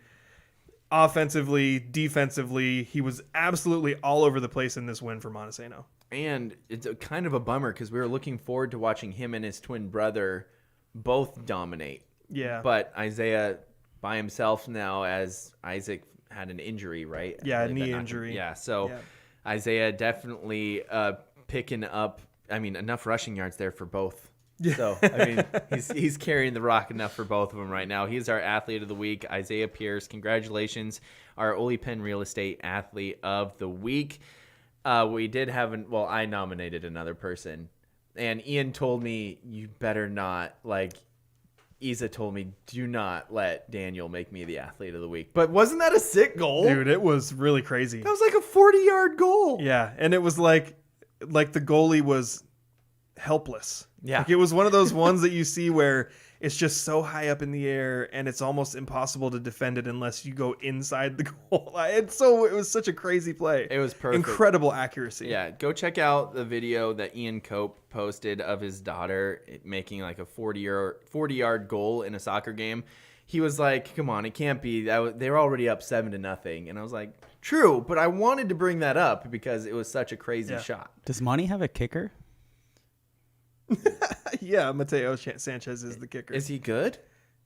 B: offensively, defensively, he was absolutely all over the place in this win for Montesano.
C: And it's kind of a bummer because we were looking forward to watching him and his twin brother both dominate.
B: Yeah.
C: But Isaiah by himself now, as Isaac had an injury, right?
B: Yeah, knee injury.
C: Yeah, so Isaiah definitely picking up, I mean, enough rushing yards there for both. Yeah. So, I mean, he's carrying the rock enough for both of them right now. He's our athlete of the week, Isaiah Pierce. Congratulations, our Ole Penn Real Estate athlete of the week. We did have I nominated another person, and Ian told me, you better not, Isa told me, do not let Daniel make me the athlete of the week. But wasn't that a sick goal?
B: Dude, it was really crazy.
C: That was like a 40-yard goal.
B: Yeah, and it was like the goalie was helpless.
C: Yeah.
B: Like it was one of those ones that you see where it's just so high up in the air and it's almost impossible to defend it unless you go inside the goal. It was such a crazy play.
C: It was perfect.
B: Incredible accuracy.
C: Yeah, go check out the video that Ian Cope posted of his daughter making like a 40-yard goal in a soccer game. He was like, come on, it can't be. They were already up 7-0. And I was like, true, but I wanted to bring that up because it was such a crazy shot.
A: Does Monty have a kicker?
B: Yeah, Mateo Sanchez is the kicker.
C: Is he good?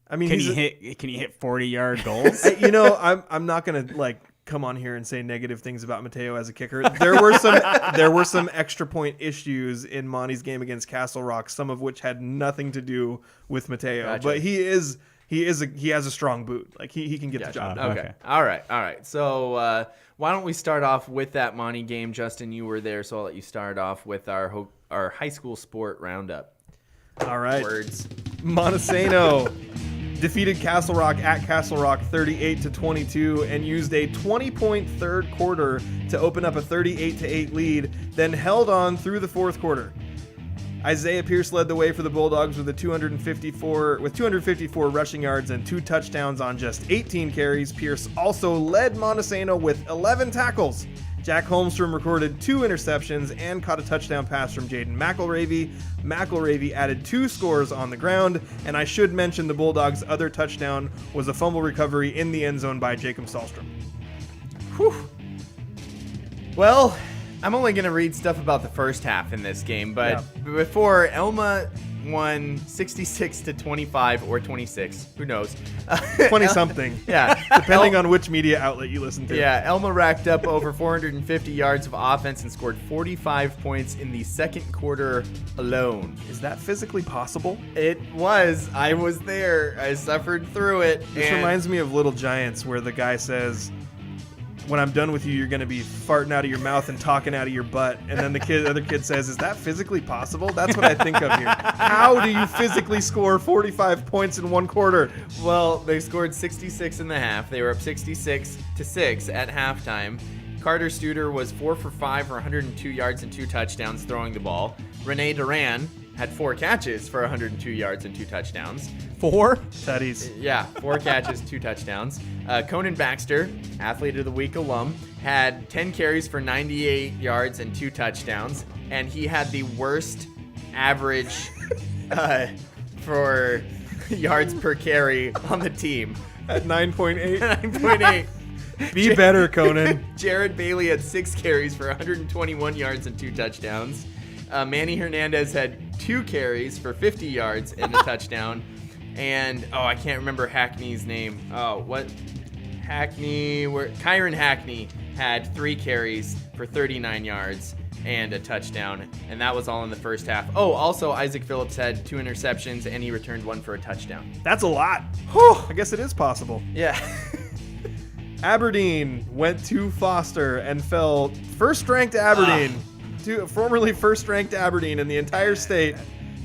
B: I mean,
A: can he hit 40-yard goals?
B: I'm not gonna come on here and say negative things about Mateo as a kicker. There were some extra point issues in Monty's game against Castle Rock, some of which had nothing to do with Mateo. Gotcha. But he has a strong boot. Like he can get the job done.
C: Okay. All right. So why don't we start off with that Monty game? Justin, you were there, so I'll let you start off with our high school sport roundup.
B: All right.
C: Words.
B: Montesano defeated Castle Rock at Castle Rock 38-22 and used a 20-point third quarter to open up a 38-8 lead, then held on through the fourth quarter. Isaiah Pierce led the way for the Bulldogs with 254 rushing yards and 2 touchdowns on just 18 carries. Pierce also led Montesano with 11 tackles. Jack Holmstrom recorded 2 interceptions and caught a touchdown pass from Jaden McElravy. McElravy added 2 scores on the ground, and I should mention the Bulldogs' other touchdown was a fumble recovery in the end zone by Jacob Stahlstrom.
C: Whew. Well, I'm only going to read stuff about the first half in this game, but before Elma won 66-25 or 26, who knows?
B: 20-something.
C: Yeah.
B: Depending on which media outlet you listen to.
C: Yeah, Elma racked up over 450 yards of offense and scored 45 points in the second quarter alone.
B: Is that physically possible?
C: It was. I was there. I suffered through it.
B: This reminds me of Little Giants, where the guy says, when I'm done with you, you're going to be farting out of your mouth and talking out of your butt. And then the other kid says, is that physically possible? That's what I think of here. How do you physically score 45 points in one quarter?
C: Well, they scored 66 in the half. They were up 66-6 at halftime. Carter Studer was 4 for 5 for 102 yards and 2 touchdowns throwing the ball. Renee Duran had 4 catches for 102 yards and 2 touchdowns.
A: 4?
B: Tutties.
C: Yeah, 4 catches, 2 touchdowns. Conan Baxter, Athlete of the Week alum, had 10 carries for 98 yards and 2 touchdowns. And he had the worst average for yards per carry on the team.
B: At 9.8.
C: 9.8.
B: Be better, Conan.
C: Jared Bailey had 6 carries for 121 yards and 2 touchdowns. Manny Hernandez had 2 carries for 50 yards and a touchdown. And, I can't remember Hackney's name. Oh, what? Kyron Hackney had 3 carries for 39 yards and a touchdown, and that was all in the first half. Oh, also Isaac Phillips had 2 interceptions, and he returned 1 for a touchdown.
B: That's a lot. Whew, I guess it is possible.
C: Yeah.
B: Aberdeen went to Foster and fell first-ranked Aberdeen. Formerly first-ranked Aberdeen in the entire state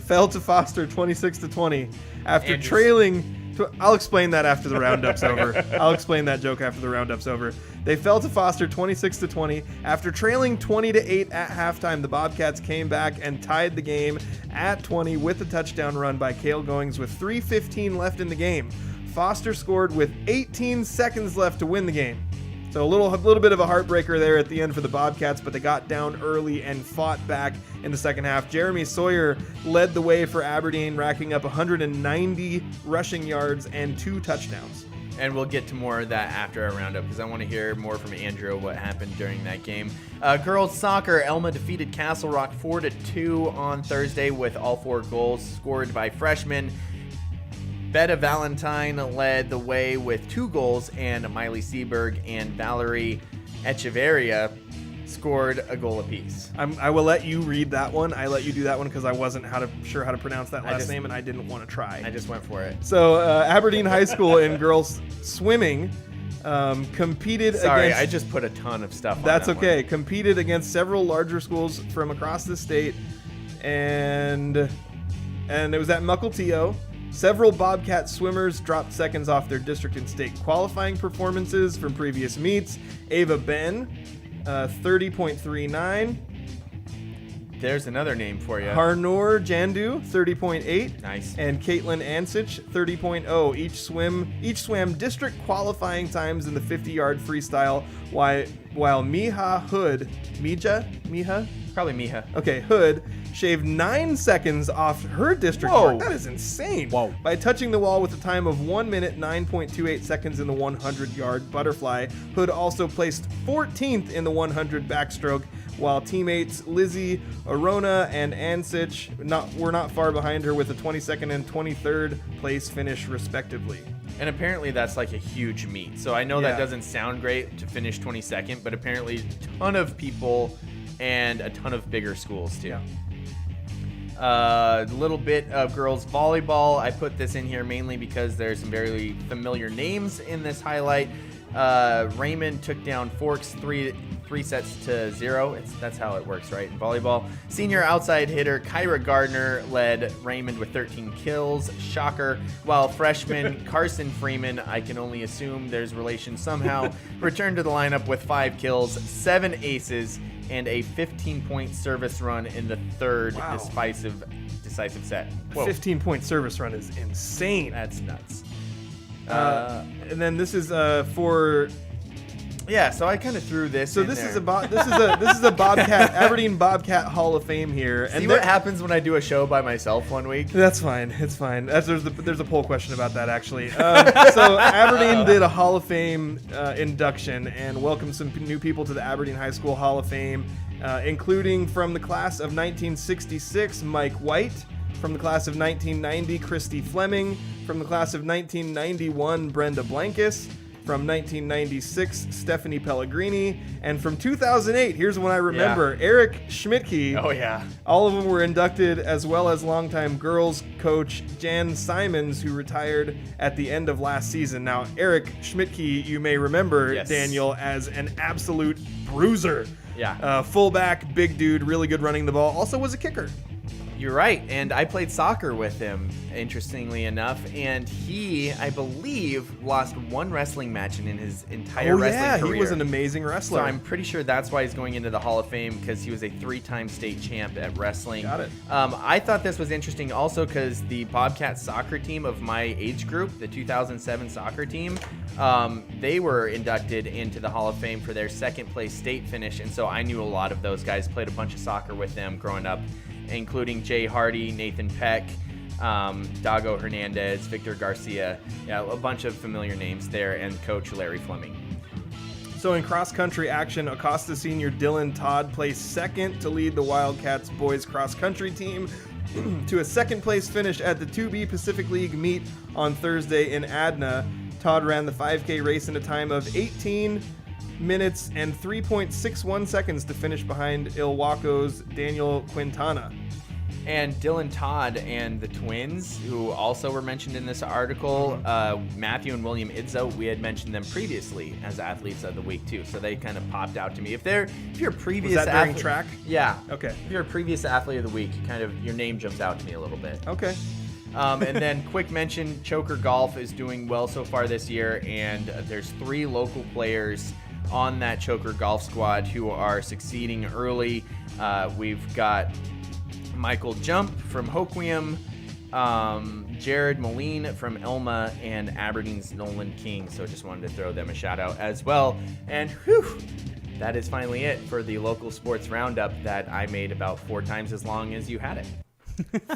B: fell to Foster 26-20 after trailing. I'll explain that after the roundup's over. I'll explain that joke after the roundup's over. They fell to Foster 26-20 after trailing 20-8 at halftime. The Bobcats came back and tied the game at 20 with a touchdown run by Cale Goings with 3:15 left in the game. Foster scored with 18 seconds left to win the game. So a little bit of a heartbreaker there at the end for the Bobcats, but they got down early and fought back in the second half. Jeremy Sawyer led the way for Aberdeen, racking up 190 rushing yards and 2 touchdowns.
C: And we'll get to more of that after our roundup because I want to hear more from Andrew what happened during that game. Girls soccer, Elma defeated Castle Rock 4-2 on Thursday with all 4 goals scored by freshmen. Betta Valentine led the way with 2 goals, and Miley Seberg and Valerie Echeverria scored a goal apiece.
B: I will let you read that one. I let you do that one because I wasn't sure how to pronounce that last name, and I didn't want to try.
C: I just went for it.
B: So Aberdeen High School in girls swimming competed
C: Sorry,
B: against...
C: I just put a ton of stuff on
B: That's
C: that
B: okay.
C: one.
B: Competed against several larger schools from across the state, and it was at Mukilteo. Several Bobcat swimmers dropped seconds off their district and state qualifying performances from previous meets. Ava Ben, 30.39.
C: There's another name for you.
B: Harnoor Jandu, 30.8.
C: Nice.
B: And Caitlin Ansich, 30.0. Each swam district qualifying times in the 50-yard freestyle, while Miha Hood, Miha?
C: Probably Miha.
B: Okay, Hood shaved 9 seconds off her district mark. That is insane.
A: Whoa.
B: By touching the wall with a time of 1 minute, 9.28 seconds in the 100-yard butterfly. Hood also placed 14th in the 100 backstroke, while teammates Lizzie Arona and Ansich were not far behind her with a 22nd and 23rd place finish, respectively.
C: And apparently that's like a huge meet. So I know that doesn't sound great to finish 22nd, but apparently a ton of people and a ton of bigger schools too. A little bit of girls volleyball. I put this in here mainly because there's some very familiar names in this highlight. Raymond took down Forks 3 sets to 0. That's how it works, right? In volleyball. Senior outside hitter Kyra Gardner led Raymond with 13 kills. Shocker. While freshman Carson Freeman, I can only assume there's relation somehow, returned to the lineup with 5 kills, 7 aces, and a 15-point service run in the third decisive set.
B: A 15-point service run is insane.
C: That's nuts.
B: And then this is for...
C: Yeah, so I kind of threw this.
B: So
C: in
B: this
C: there.
B: is a Bobcat Aberdeen Bobcat Hall of Fame here.
C: See what happens when I do a show by myself one week?
B: That's fine. It's fine. There's a poll question about that actually. So Aberdeen did a Hall of Fame induction and welcomed some new people to the Aberdeen High School Hall of Fame, including from the class of 1966, Mike White. From the class of 1990, Christy Fleming. From the class of 1991, Brenda Blankus. From 1996, Stephanie Pellegrini. And from 2008, here's one I remember, Eric Schmidtke.
C: Oh, yeah.
B: All of them were inducted, as well as longtime girls coach Jan Simons, who retired at the end of last season. Now, Eric Schmidtke, you may remember,
C: yes,
B: Daniel, as an absolute bruiser.
C: Yeah.
B: Fullback, big dude, really good running the ball. Also was a kicker.
C: You're right, and I played soccer with him, interestingly enough, and he, I believe, lost one wrestling match in his entire wrestling career.
B: He was an amazing wrestler.
C: So I'm pretty sure that's why he's going into the Hall of Fame, because he was a 3-time state champ at wrestling.
B: Got it.
C: I thought this was interesting also because the Bobcat soccer team of my age group, the 2007 soccer team, they were inducted into the Hall of Fame for their second-place state finish, and so I knew a lot of those guys, played a bunch of soccer with them growing up, including Jay Hardy, Nathan Peck, Dago Hernandez, Victor Garcia. Yeah, a bunch of familiar names there, and Coach Larry Fleming.
B: So in cross-country action, Acosta senior Dylan Todd placed second to lead the Wildcats boys cross-country team to a second-place finish at the 2B Pacific League meet on Thursday in Adna. Todd ran the 5K race in a time of 18 minutes and 3.61 seconds to finish behind Ilwaco's Daniel Quintana.
C: And Dylan Todd and the twins, who also were mentioned in this article, Matthew and William Idzo, we had mentioned them previously as athletes of the week too, so they kind of popped out to me. If you're a previous
B: Was that during
C: athlete,
B: track?
C: yeah,
B: Okay.
C: If you're a previous athlete of the week, your name jumps out to me a little bit.
B: Okay.
C: And then quick mention, Choker Golf is doing well so far this year, and there's 3 local players on that Choker Golf squad who are succeeding early. We've got Michael Jump from Hoquiam, Jared Moline from Elma, and Aberdeen's Nolan King. So just wanted to throw them a shout out as well. And whew, that is finally it for the local sports roundup that I made about 4 times as long as you had it.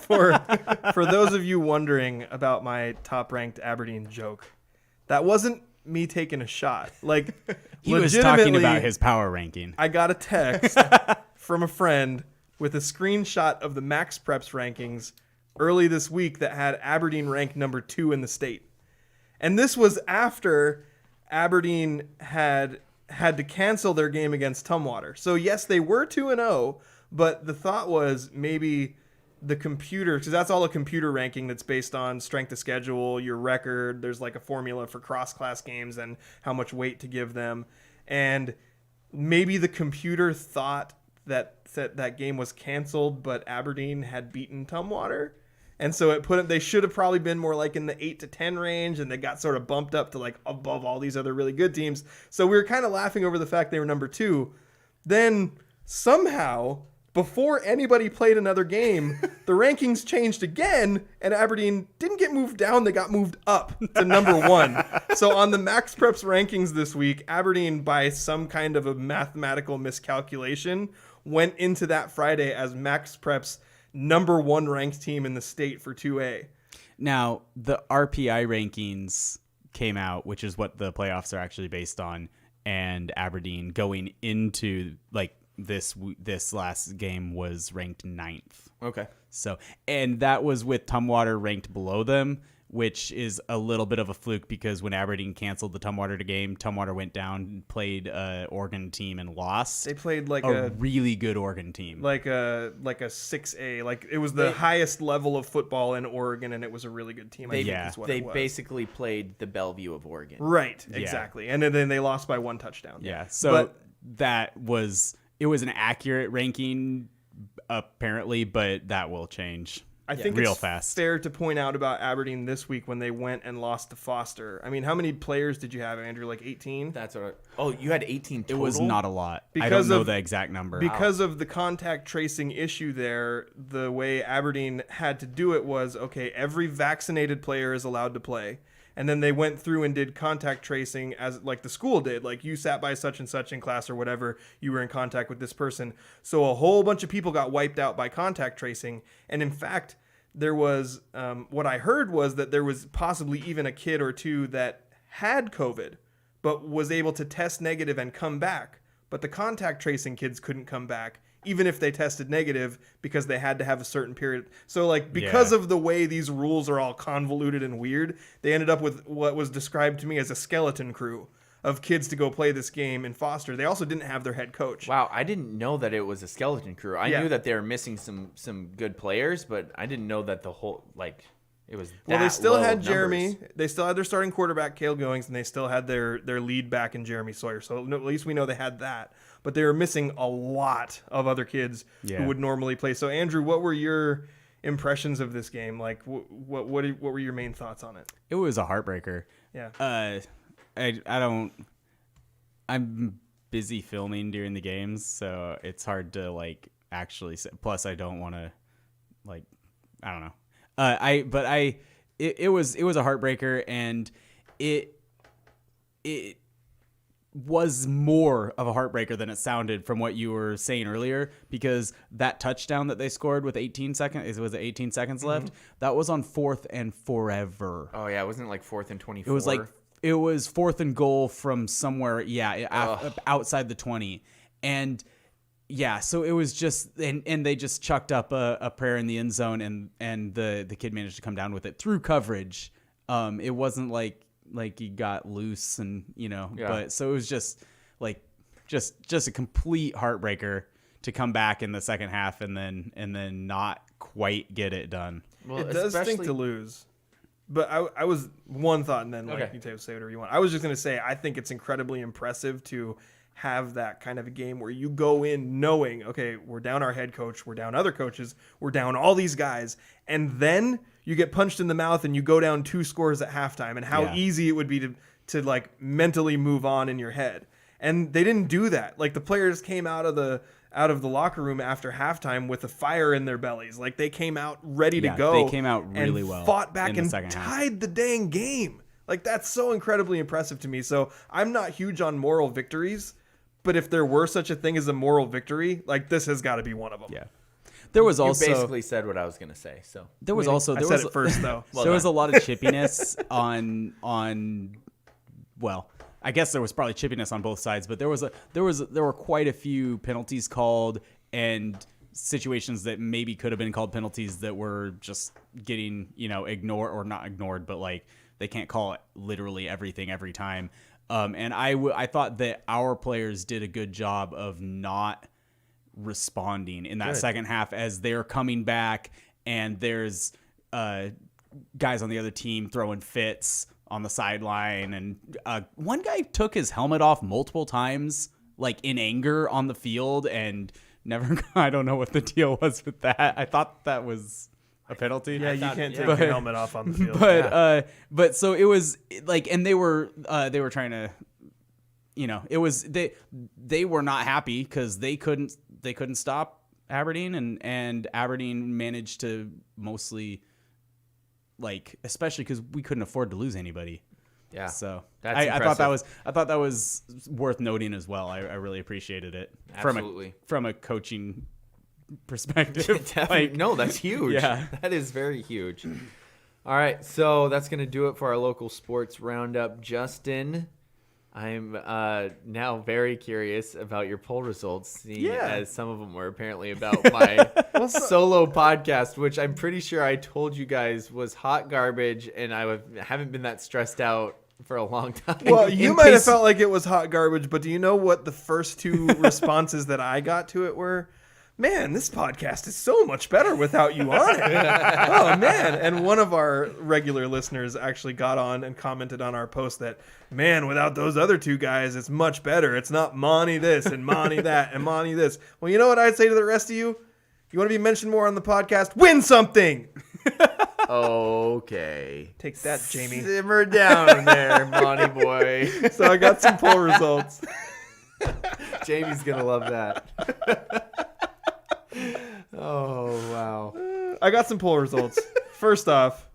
B: For those of you wondering about my top-ranked Aberdeen joke, that wasn't me taking a shot. Like,
A: He was talking
B: legitimately,
A: about his power ranking.
B: I got a text from a friend with a screenshot of the Max Preps rankings early this week that had Aberdeen ranked number 2 in the state. And this was after Aberdeen had to cancel their game against Tumwater. So yes, they were 2-0, but the thought was maybe the computer, because that's all a computer ranking that's based on strength of schedule, your record. There's like a formula for cross-class games and how much weight to give them. And maybe the computer thought that game was canceled, but Aberdeen had beaten Tumwater. And so they should have probably been more like in the 8 to 10 range, and they got sort of bumped up to like above all these other really good teams. So we were kind of laughing over the fact they were number 2. Then somehow, before anybody played another game, the rankings changed again, and Aberdeen didn't get moved down, they got moved up to number 1. So on the Max Preps rankings this week, Aberdeen, by some kind of a mathematical miscalculation, went into that Friday as Max Preps' number 1 ranked team in the state for 2A.
A: Now, the RPI rankings came out, which is what the playoffs are actually based on, and Aberdeen going into like this last game was ranked 9th.
C: Okay.
A: So, and that was with Tumwater ranked below them, which is a little bit of a fluke because when Aberdeen canceled the Tumwater game, Tumwater went down, played a Oregon team and lost.
B: They played like
A: a really good Oregon team.
B: Like a 6A. Like it was the highest level of football in Oregon, and it was a really good team.
C: They basically played the Bellevue of Oregon.
B: Right, exactly. And then they lost by 1 touchdown.
A: Yeah. So it was an accurate ranking apparently, but that will change.
B: I think
A: real
B: it's
A: fast.
B: Fair to point out about Aberdeen this week when they went and lost to Foster. I mean, how many players did you have, Andrew? Like 18?
C: That's what. You had 18 total?
A: It was not a lot. I
B: Because
A: don't know
B: of-
A: the exact number.
B: Because of the contact tracing issue there, the way Aberdeen had to do it was, okay, every vaccinated player is allowed to play. And then they went through and did contact tracing as like the school did. Like you sat by such and such in class or whatever, you were in contact with this person. So a whole bunch of people got wiped out by contact tracing. And in fact, there was, what I heard was that there was possibly even a kid or two that had COVID, but was able to test negative and come back. But the contact tracing kids couldn't come back, even if they tested negative, because they had to have a certain period. So like, because of the way these rules are all convoluted and weird, they ended up with what was described to me as a skeleton crew of kids to go play this game in Foster. They also didn't have their head coach.
C: Wow, I didn't know that it was a skeleton crew. I
B: Yeah.
C: knew that they were missing some good players, but I didn't know that the whole it was.
B: Well, they
C: that
B: still
C: low
B: had
C: of
B: Jeremy.
C: numbers.
B: They still had their starting quarterback, Cale Goings, and they still had their lead back in Jeremy Sawyer. So at least we know they had that. But they were missing a lot of other kids who would normally play. So, Andrew, what were your impressions of this game? Like, what were your main thoughts on it?
A: It was a heartbreaker.
B: Yeah.
A: I'm busy filming during the games, so it's hard to like actually say. Plus I don't want to like, I don't know. It was a heartbreaker, and it was more of a heartbreaker than it sounded from what you were saying earlier, because that touchdown that they scored with 18 seconds left, that was on 4th and forever.
C: Oh yeah, it wasn't like 4th and 24.
A: It was 4th and goal from somewhere, outside the 20. And yeah, so it was just, and they just chucked up a prayer in the end zone, and the kid managed to come down with it through coverage. It wasn't like like he got loose and
C: Yeah.
A: but so it was just like just a complete heartbreaker to come back in the second half and then not quite get it done.
C: Well,
B: It does stink
C: especially-
B: to lose. But I was one thought, and then
C: Okay.
B: you say whatever you want. I was just going to say I think it's incredibly impressive to have that kind of a game where you go in knowing, okay, we're down our head coach, we're down other coaches, we're down all these guys, and then you get punched in the mouth and you go down 2 scores at halftime, and how
A: Yeah.
B: easy it would be to like mentally move on in your head. And they didn't do that. Like the players came out of the locker room after halftime with a fire in their bellies. Like they came out ready to
A: Yeah,
B: go.
A: they came out really
B: and
A: well
B: fought back
A: in the
B: and
A: second half.
B: tied the dang game. Like that's so incredibly impressive to me. So I'm not huge on moral victories, but if there were such a thing as a moral victory, like this has got to be one of them.
A: Yeah. There was
C: You
A: also
C: basically said what I was gonna say. So
A: there was also
B: I
A: there
B: said
A: was
B: it first though.
A: there was a lot of chippiness on well, I guess there was probably chippiness on both sides, but there were quite a few penalties called and situations that maybe could have been called penalties that were just getting, ignored or not ignored, but like they can't call it literally everything every time. And I thought that our players did a good job of not responding in that second half as they're coming back and there's guys on the other team throwing fits on the sideline, and one guy took his helmet off multiple times like in anger on the field and never I don't know what the deal was with that. I thought that was a penalty.
B: Yeah, you can't take
A: But-
B: your helmet off on the field.
A: But so it was like, and they were trying to, it was they were not happy because they couldn't stop Aberdeen, and Aberdeen managed to mostly, like, especially because we couldn't afford to lose anybody.
C: yeah,
A: So
C: That's
A: I thought
C: impressive.
A: that was worth noting as well. I really appreciated it
C: Absolutely.
A: from a coaching perspective.
C: Definitely.
A: Like,
C: No, that's huge.
A: Yeah.
C: That is very huge. All right, so that's going to do it for our local sports roundup. Justin, I'm now very curious about your poll results, seeing as some of them were apparently about my solo podcast, which I'm pretty sure I told you guys was hot garbage, and I haven't been that stressed out for a long time.
B: Well, you might have felt like it was hot garbage, but do you know what the first 2 responses that I got to it were? Man, this podcast is so much better without you on it. Oh, man. And one of our regular listeners actually got on and commented on our post that, man, without those other 2 guys, it's much better. It's not Monty this and Monty that and Monty this. Well, you know what I'd say to the rest of you? You want to be mentioned more on the podcast? Win something!
C: Okay.
B: Take that, Jamie.
C: Simmer down there, Monty boy.
B: So I got some poll results.
C: Jamie's going to love that. Oh, wow.
B: I got some poll results. First off,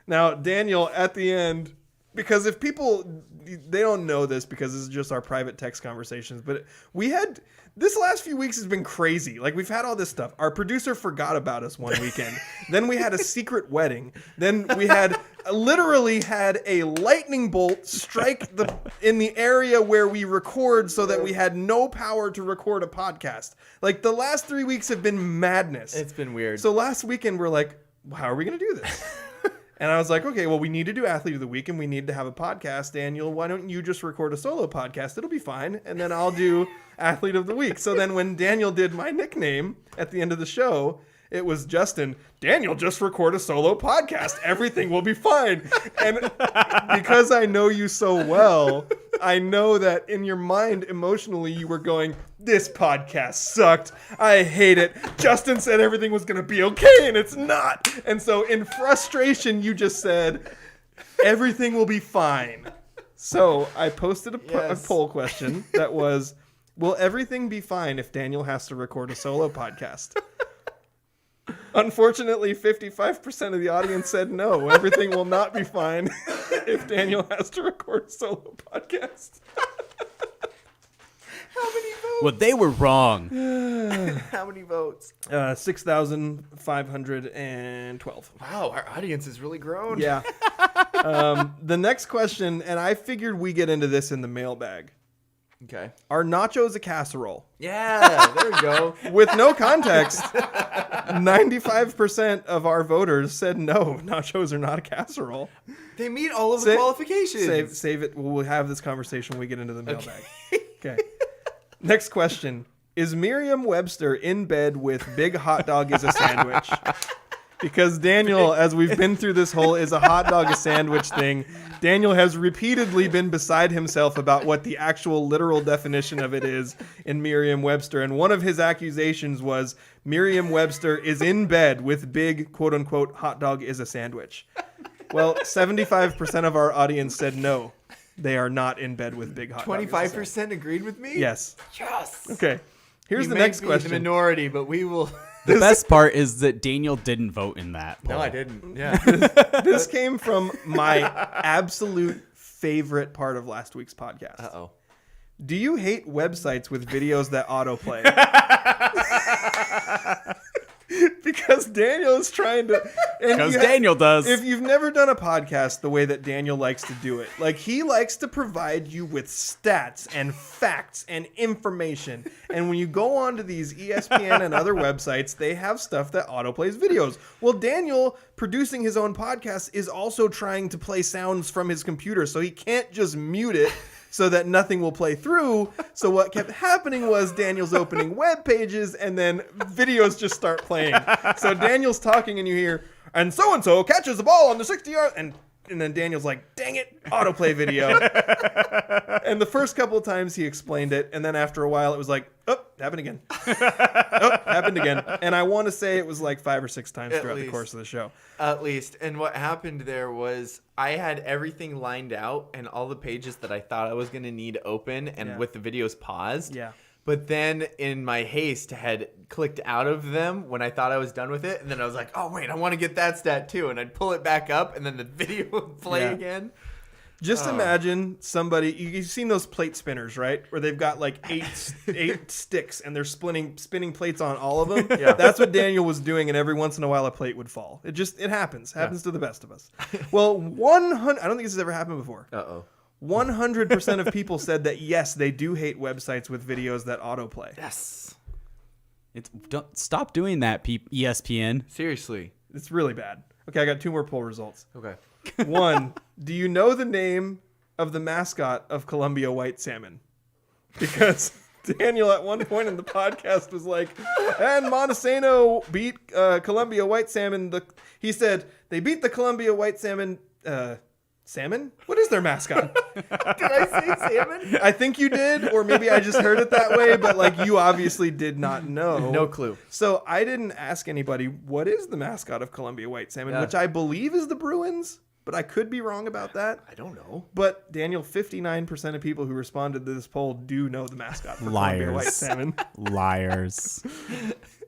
B: now Daniel at the end, because if people, they don't know this because this is just our private text conversations, but we had, this last few weeks has been crazy. Like we've had all this stuff. Our producer forgot about us one weekend. Then we had a secret wedding. Then we had literally had a lightning bolt strike in the area where we record so that we had no power to record a podcast. Like the last 3 weeks have been madness.
C: It's been weird.
B: So last weekend we're like, how are we going to do this? And I was like, okay, well, we need to do Athlete of the Week and we need to have a podcast. Daniel, why don't you just record a solo podcast? It'll be fine. And then I'll do Athlete of the Week. So then when Daniel did my nickname at the end of the show, it was Justin, Daniel, just record a solo podcast. Everything will be fine. And because I know you so well, I know that in your mind, emotionally, you were going, this podcast sucked. I hate it. Justin said everything was going to be okay, and it's not. And so in frustration, you just said, everything will be fine. So I posted a poll question that was, will everything be fine if Daniel has to record a solo podcast? Unfortunately, 55% of the audience said no. Everything will not be fine if Daniel has to record a solo podcast.
C: How many votes?
A: well, they were wrong.
C: How many votes?
B: 6,512.
C: Wow, our audience has really grown.
B: Yeah. The next question, and I figured we get into this in the mailbag.
C: Okay.
B: Are nachos a casserole?
C: Yeah, there we go.
B: With no context, 95% of our voters said no, nachos are not a casserole.
C: They meet all of the qualifications.
B: Save it. We'll have this conversation when we get into the mailbag. Okay. Next question. Is Merriam-Webster in bed with big hot dog is a sandwich? Because Daniel, as we've been through this whole is a hot dog a sandwich thing, Daniel has repeatedly been beside himself about what the actual literal definition of it is in Merriam-Webster. And one of his accusations was Merriam-Webster is in bed with big, quote unquote, hot dog is a sandwich. Well, 75% of our audience said no. They are not in bed with big hot dog.
C: 25% agreed with me?
B: Yes.
C: Yes.
B: Okay. Here's
C: We
B: the
C: may
B: next
C: be
B: question.
C: the minority, but we will.
A: The best part is that Daniel didn't vote in that poll.
C: No, I didn't. Yeah.
B: This came from my absolute favorite part of last week's podcast.
C: Uh-oh.
B: Do you hate websites with videos that autoplay? Because Daniel is trying to...
A: Because Daniel does.
B: If you've never done a podcast the way that Daniel likes to do it, like he likes to provide you with stats and facts and information. And when you go onto these ESPN and other websites, they have stuff that autoplays videos. Well, Daniel, producing his own podcast, is also trying to play sounds from his computer, so he can't just mute it so that nothing will play through. So what kept happening was Daniel's opening web pages and then videos just start playing. So Daniel's talking and you hear, and so-and-so catches the ball on the 60-yard, and then Daniel's like, dang it, autoplay video. And the first couple of times he explained it, and then after a while it was like, oh, happened again. Oh, happened again. And I want to say it was like 5 or 6 times throughout the course of the show.
C: At least. And what happened there was I had everything lined out and all the pages that I thought I was going to need open and with the videos paused.
B: Yeah.
C: But then in my haste had clicked out of them when I thought I was done with it. And then I was like, oh, wait, I want to get that stat too. And I'd pull it back up and then the video would play again.
B: Just imagine somebody, you've seen those plate spinners, right? Where they've got like eight sticks and they're spinning plates on all of them. Yeah. That's what Daniel was doing, and every once in a while a plate would fall. It happens. Happens to the best of us. Well, 100, I don't think this has ever happened before. 100% of people said that yes, they do hate websites with videos that autoplay.
C: Yes.
A: Don't stop doing that, ESPN.
C: Seriously.
B: It's really bad. Okay, I got 2 more poll results.
C: Okay.
B: 1, do you know the name of the mascot of Columbia White Salmon? Because Daniel at one point in the podcast was like, and Montesano beat Columbia White Salmon. He said, they beat the Columbia White Salmon. Salmon? What is their mascot?
C: Did I say salmon?
B: I think you did, or maybe I just heard it that way, but like you obviously did not know.
C: No clue.
B: So I didn't ask anybody, what is the mascot of Columbia White Salmon, which I believe is the Bruins, but I could be wrong about that.
C: I don't know.
B: But Daniel, 59% of people who responded to this poll do know the mascot for Columbia White Salmon.
A: Liars.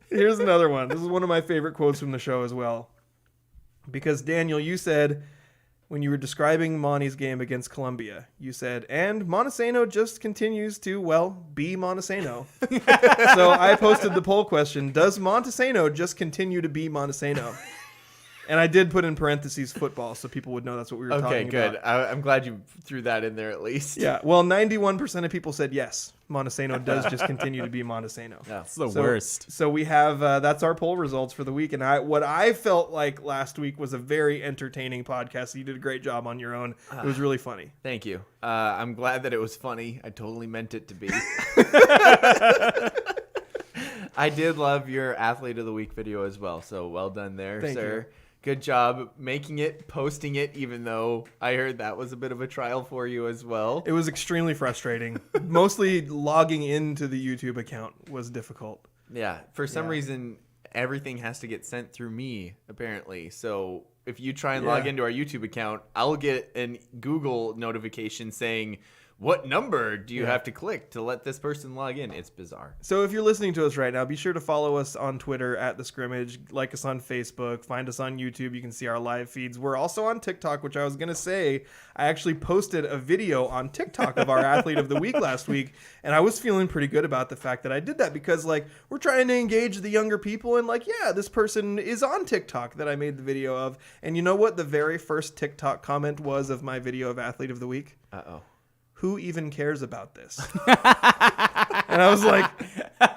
B: Here's another one. This is one of my favorite quotes from the show as well. Because Daniel, you said, when you were describing Monty's game against Columbia, you said, and Montesano just continues to, well, be Montesano. So I posted the poll question, does Montesano just continue to be Montesano? And I did put in parentheses football so people would know that's what we were talking about.
C: Okay, good. I'm glad you threw that in there at least.
B: Yeah, well, 91% of people said yes, Montesano does just continue to be Montesano.
C: Yeah.
A: It's the worst.
B: So we have, that's our poll results for the week. And what I felt like last week was a very entertaining podcast. You did a great job on your own. It was really funny.
C: Thank you. I'm glad that it was funny. I totally meant it to be. I did love your Athlete of the Week video as well. So well done there,
B: Thank
C: sir.
B: you.
C: Good job making it, posting it, even though I heard that was a bit of a trial for you as well.
B: It was extremely frustrating. Mostly logging into the YouTube account was difficult.
C: Yeah. For some reason, everything has to get sent through me, apparently. So if you try and log into our YouTube account, I'll get a Google notification saying, what number do you have to click to let this person log in? It's bizarre.
B: So if you're listening to us right now, be sure to follow us on Twitter at The Scrimmage, like us on Facebook, find us on YouTube. You can see our live feeds. We're also on TikTok, which I was going to say, I actually posted a video on TikTok of our Athlete of the Week last week, and I was feeling pretty good about the fact that I did that because, like, we're trying to engage the younger people, and, like, yeah, this person is on TikTok that I made the video of. And you know what the very first TikTok comment was of my video of Athlete of the Week?
C: Uh-oh.
B: who even cares about this? And I was like,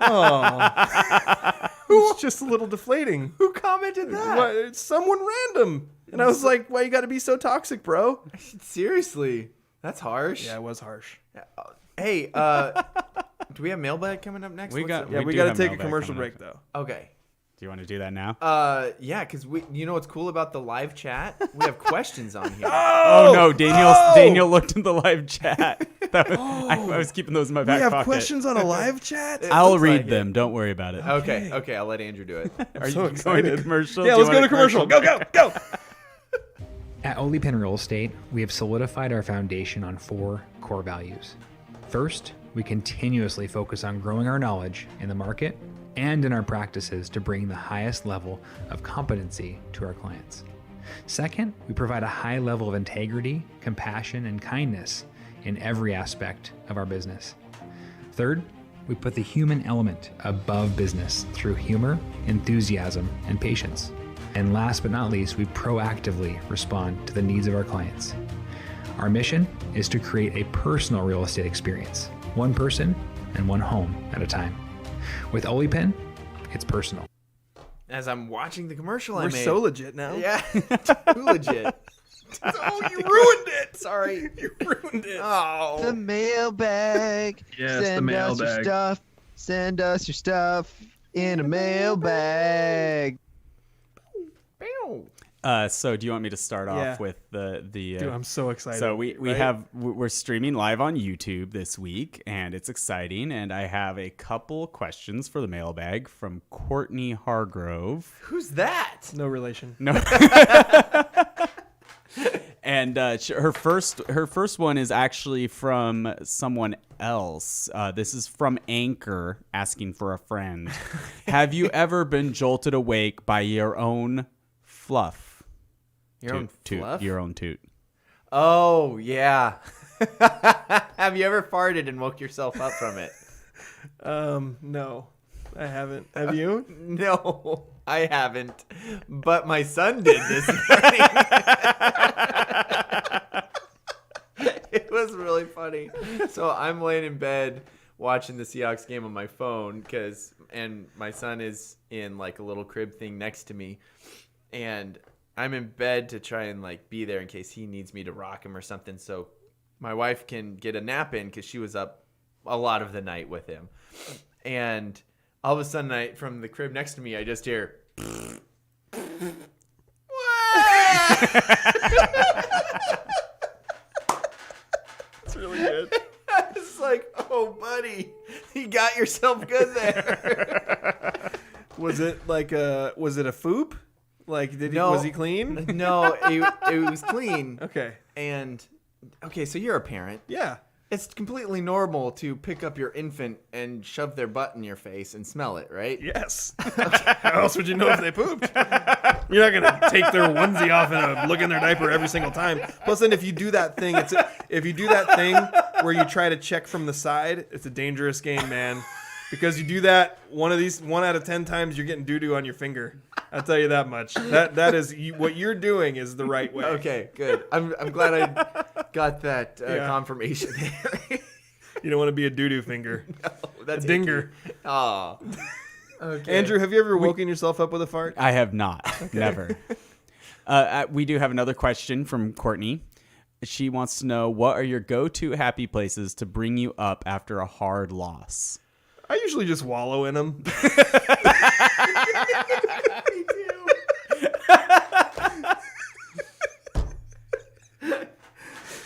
B: oh, it's just a little deflating.
C: Who commented that?
B: What, it's someone random. And I was like, why you got to be so toxic, bro?
C: Seriously, that's harsh.
B: Yeah, it was harsh.
C: Hey, do we have mailbag coming up next?
A: We
C: What's
A: got-
C: up?
B: Yeah, we
A: do
B: got to
A: have
B: take a
A: mailbag
B: commercial
A: coming
B: break,
A: up.
B: though.
C: Okay.
A: Do you want to do that now?
C: Yeah, because you know what's cool about the live chat? We have questions on here.
A: Oh no, Daniel looked in the live chat. I was keeping those in my
B: We
A: back
B: have
A: pocket.
B: questions on a live chat?
A: I'll
C: looks
A: read
C: like it.
A: them. Don't worry about it.
C: Okay, I'll let Andrew do it.
A: Are you
B: so
A: going
B: excited.
A: to commercial?
B: Yeah,
A: Do you
B: let's go
A: want
B: to
A: a
B: commercial. Go.
G: At Olipen Real Estate, we have solidified our foundation on 4 core values. First, we continuously focus on growing our knowledge in the market and in our practices to bring the highest level of competency to our clients. Second, we provide a high level of integrity, compassion, and kindness in every aspect of our business. Third, we put the human element above business through humor, enthusiasm, and patience. And last but not least, we proactively respond to the needs of our clients. Our mission is to create a personal real estate experience, one person and one home at a time. With Olipen, it's personal.
C: As I'm watching the commercial I
B: We're
C: made.
B: so legit now.
C: Yeah, too legit.
B: Oh, you ruined it.
C: Sorry.
B: You ruined it.
C: Oh.
F: The mailbag.
E: Yes,
F: Send
E: the
F: us your
E: mailbag.
F: stuff. Send us your stuff in a mailbag.
A: So do you want me to start off
B: Yeah.
A: with the
B: Dude, I'm so excited.
A: So we're
B: Right?
A: streaming live on YouTube this week, and it's exciting. And I have a couple questions for the mailbag from Courtney Hargrove.
C: Who's that?
B: No relation.
A: No, and her first one is actually from someone else. This is from Anchor asking for a friend. Have you ever been jolted awake by your own fluff?
C: Your own
A: toot.
C: fluff?
A: Your own toot.
C: Oh, yeah. Have you ever farted and woke yourself up from it?
B: No, I haven't. Have you?
C: No, I haven't. But my son did this morning. It was really funny. So I'm laying in bed watching the Seahawks game on my phone and my son is in like a little crib thing next to me. And I'm in bed to try and like be there in case he needs me to rock him or something. So my wife can get a nap in because she was up a lot of the night with him. And all of a sudden, from the crib next to me, I just hear.
B: It's really good.
C: It's like, oh, buddy, you got yourself good there.
B: Was it like was it a foop? Like, was he clean?
C: No, it was clean.
B: Okay.
C: And, okay, so you're a parent.
B: Yeah.
C: It's completely normal to pick up your infant and shove their butt in your face and smell it, right?
B: Yes. How else would you know if they pooped? You're not gonna take their onesie off and look in their diaper every single time. Plus, then if you do that thing, if you do that thing where you try to check from the side, it's a dangerous game, man. Because you do that, one out of 10 times, you're getting doo-doo on your finger. I'll tell you that much. That is what you're doing is the right way.
C: Okay, good. I'm glad I got that
B: Yeah.
C: confirmation.
B: You don't want to be a doo-doo finger.
C: That's
B: A dinger.
C: Oh. Okay.
B: Andrew, have you ever woken yourself up with a fart?
A: I have not. Never. We do have another question from Courtney. She wants to know, what are your go-to happy places to bring you up after a hard loss?
B: I usually just wallow in them.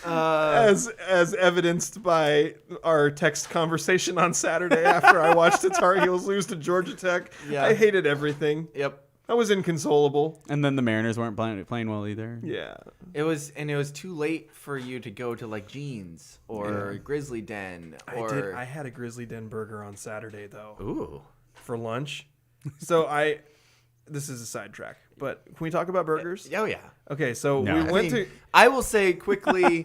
B: As evidenced by our text conversation on Saturday after I watched the Tar Heels lose to Georgia Tech.
C: Yeah.
B: I hated everything.
C: Yep.
B: I was inconsolable.
A: And then the Mariners weren't playing well either.
B: Yeah.
C: It was too late for you to go to like Jeans or Grizzly Den or
B: I had a Grizzly Den burger on Saturday though
C: Ooh.
B: for lunch. So this is a sidetrack, but can we talk about burgers?
C: Oh yeah.
B: Okay, so
A: No.
B: we
A: I
B: went to
C: I will say quickly,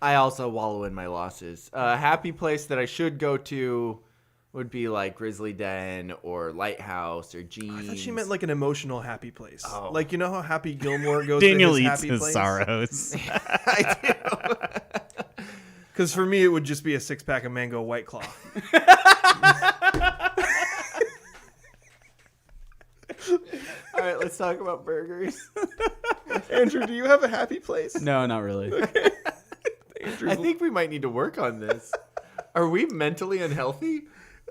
C: I also wallow in my losses. A happy place that I should go to would be like Grizzly Den or Lighthouse or Jeans.
B: I thought she meant like an emotional happy place.
C: Oh.
B: Like, you know how Happy Gilmore goes
A: Daniel
B: to his
A: eats
B: happy
A: his
B: place?
A: sorrows.
C: I do.
B: Because for me, it would just be a 6-pack of mango White Claw.
C: All right, let's talk about burgers.
B: Andrew, do you have a happy place?
A: No, not really.
C: I think we might need to work on this. Are we mentally unhealthy?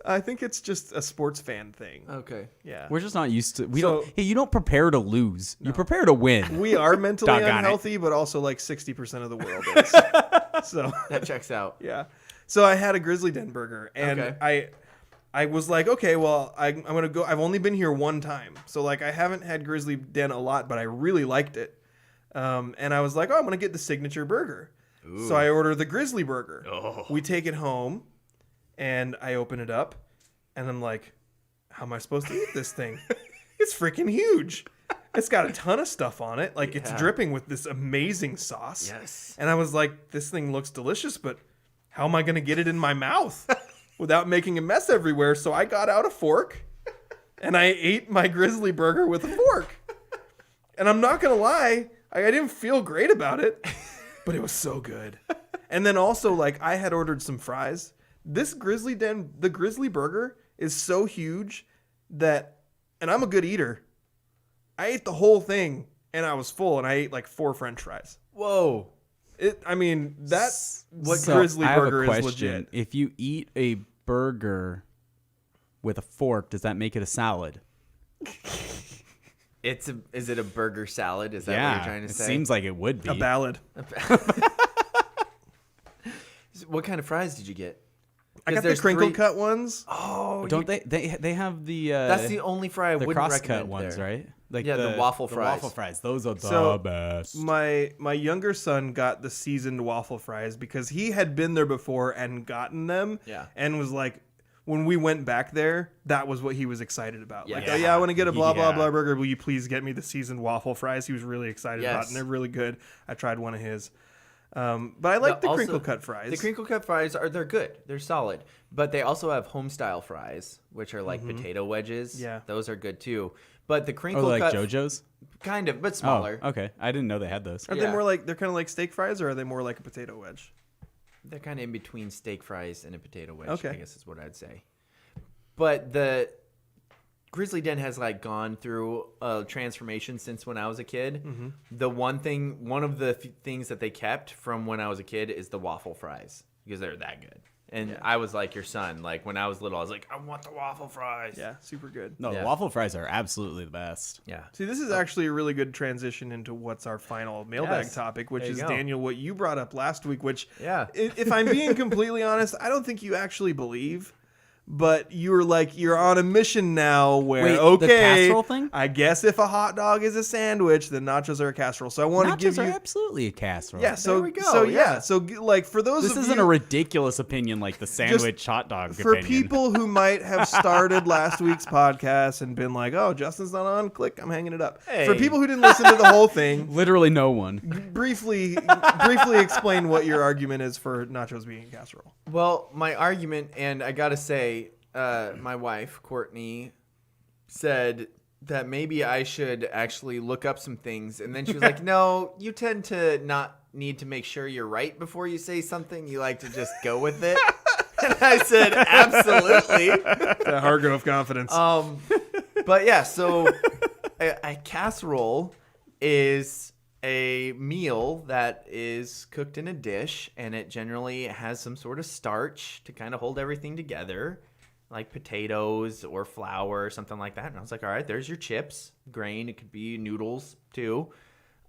B: I think it's just a sports fan thing.
C: Okay.
B: Yeah.
A: We're just not used to.
B: So-
A: Hey, you don't prepare to lose. You prepare to win.
B: We are mentally
A: Doggone it.
B: unhealthy, but also like 60% of the world is. So
C: That checks out.
B: yeah. So I had a Grizzly Den burger, and
C: Okay.
B: I was like, okay, well, I'm gonna go. I've only been here one time, so like I haven't had Grizzly Den a lot, but I really liked it. And I was like, oh, I'm gonna get the signature burger. So I order the Grizzly burger.
C: Oh.
B: We take it home, and I open it up, and I'm like, how am I supposed to eat this thing? It's freaking huge. It's got a ton of stuff on it. Like it's dripping with this amazing sauce.
C: Yes.
B: And I was like, this thing looks delicious, but how am I going to get it in my mouth without making a mess everywhere? So I got out a fork and I ate my Grizzly burger with a fork. And I'm not going to lie, I didn't feel great about it, but it was so good. And then also, like, I had ordered some fries. This Grizzly Den, the Grizzly burger is so huge that, and I'm a good eater, I ate the whole thing and I was full, and I ate like 4 French fries.
C: Whoa.
B: I mean, that's what
A: So,
B: Grizzly
A: I have a
B: burger is
A: question.
B: legit.
A: If you eat a burger with a fork, does that make it a salad?
C: Is it a burger salad? Is that what you're trying to
A: it
C: say?
A: seems like it would be.
B: A ballad.
C: What kind of fries did you get?
B: I
C: 'Cause
B: got the
C: there's
B: crinkle
C: 3
B: cut ones.
C: Oh,
A: Don't they have the
C: that's the only fry I
A: the
C: wouldn't
A: cross
C: recommend
A: cut ones,
C: there.
A: right? Like
C: Yeah, the waffle fries.
A: waffle fries. Those are the
B: So,
A: best.
B: My younger son got the seasoned waffle fries because he had been there before and gotten them.
C: Yeah.
B: And was like, when we went back there, that was what he was excited about.
C: Yeah.
B: Like, oh yeah, I want to get a blah blah
A: Yeah.
B: blah burger. Will you please get me the seasoned waffle fries? He was really excited about it,
C: Yes.
B: and they're really good. I tried one of his. But I like the
C: Also,
B: crinkle cut fries.
C: The crinkle cut fries they're good. They're solid. But they also have home style fries, which are like potato wedges.
B: Yeah.
C: Those are good too. But the
A: Or
C: crinkle
A: like
C: cut
A: JoJo's?
C: kind of, but smaller.
A: Oh, okay. I didn't know they had those.
B: Are they more like, they're kind of like steak fries, or are they more like a potato wedge?
C: They're kind of in between steak fries and a potato wedge,
B: Okay.
C: I guess is what I'd say. But the Grizzly Den has like gone through a transformation since when I was a kid.
B: Mm-hmm.
C: The one of the things that they kept from when I was a kid is the waffle fries because they're that good. And I was like your son. Like when I was little, I was like, I want the waffle fries.
B: Yeah, super good.
A: No,
C: Yeah.
A: the waffle fries are absolutely the best.
C: Yeah.
B: See, this is actually a really good transition into what's our final mailbag
C: Yes.
B: topic, which
C: There you
B: is,
C: go.
B: Daniel, what you brought up last week, which,
C: Yeah.
B: if I'm being completely honest, I don't think you actually believe. But you're like, you're on a mission now where,
A: Wait, the
B: okay,
A: casserole thing?
B: I guess if a hot dog is a sandwich, then nachos are a casserole. So I want to give
A: Nachos
B: you...
A: are absolutely a casserole.
B: Yeah, so,
C: There we go,
B: so
C: yeah.
B: So, like, for those
A: This
B: of
A: isn't
B: you...
A: a ridiculous opinion like the sandwich hot dog
B: For
A: opinion.
B: people who might have started last week's podcast and been like, oh, Justin's not on, click, I'm hanging it up. For
C: Hey.
B: people who didn't listen to the whole thing,
A: Literally no one.
B: briefly explain what your argument is for nachos being a casserole.
C: Well, my argument, and I gotta say, my wife, Courtney, said that maybe I should actually look up some things. And then she was like, no, you tend to not need to make sure you're right before you say something. You like to just go with it. And I said, absolutely.
B: The Hargrove confidence.
C: But yeah, so a casserole is a meal that is cooked in a dish, and it generally has some sort of starch to kind of hold everything together, like potatoes or flour or something like that. And I was like, all right, there's your chips, grain. It could be noodles too.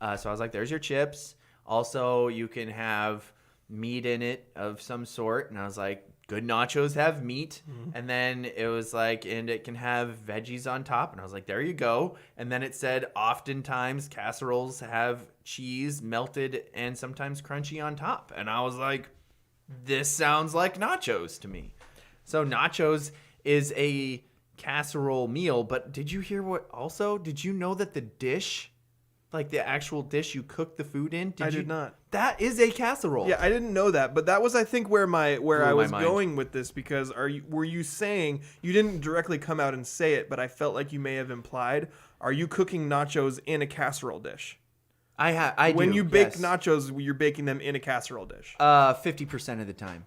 C: So I was like, there's your chips. Also, you can have meat in it of some sort. And I was like, good nachos have meat. And then it was like, and it can have veggies on top. And I was like, there you go. And then it said, oftentimes casseroles have cheese melted and sometimes crunchy on top. And I was like, this sounds like nachos to me. So nachos is a casserole meal, but did you hear did you know that the dish, like the actual dish you cook the food in?
B: I did not.
C: That is a casserole.
B: Yeah, I didn't know that, but that was, I think, where I was
C: mind.
B: going with this, because were you saying, you didn't directly come out and say it, but I felt like you may have implied, are you cooking nachos in a casserole dish?
C: I do.
B: When you bake
C: yes.
B: nachos, you're baking them in a casserole dish.
C: 50% of the time.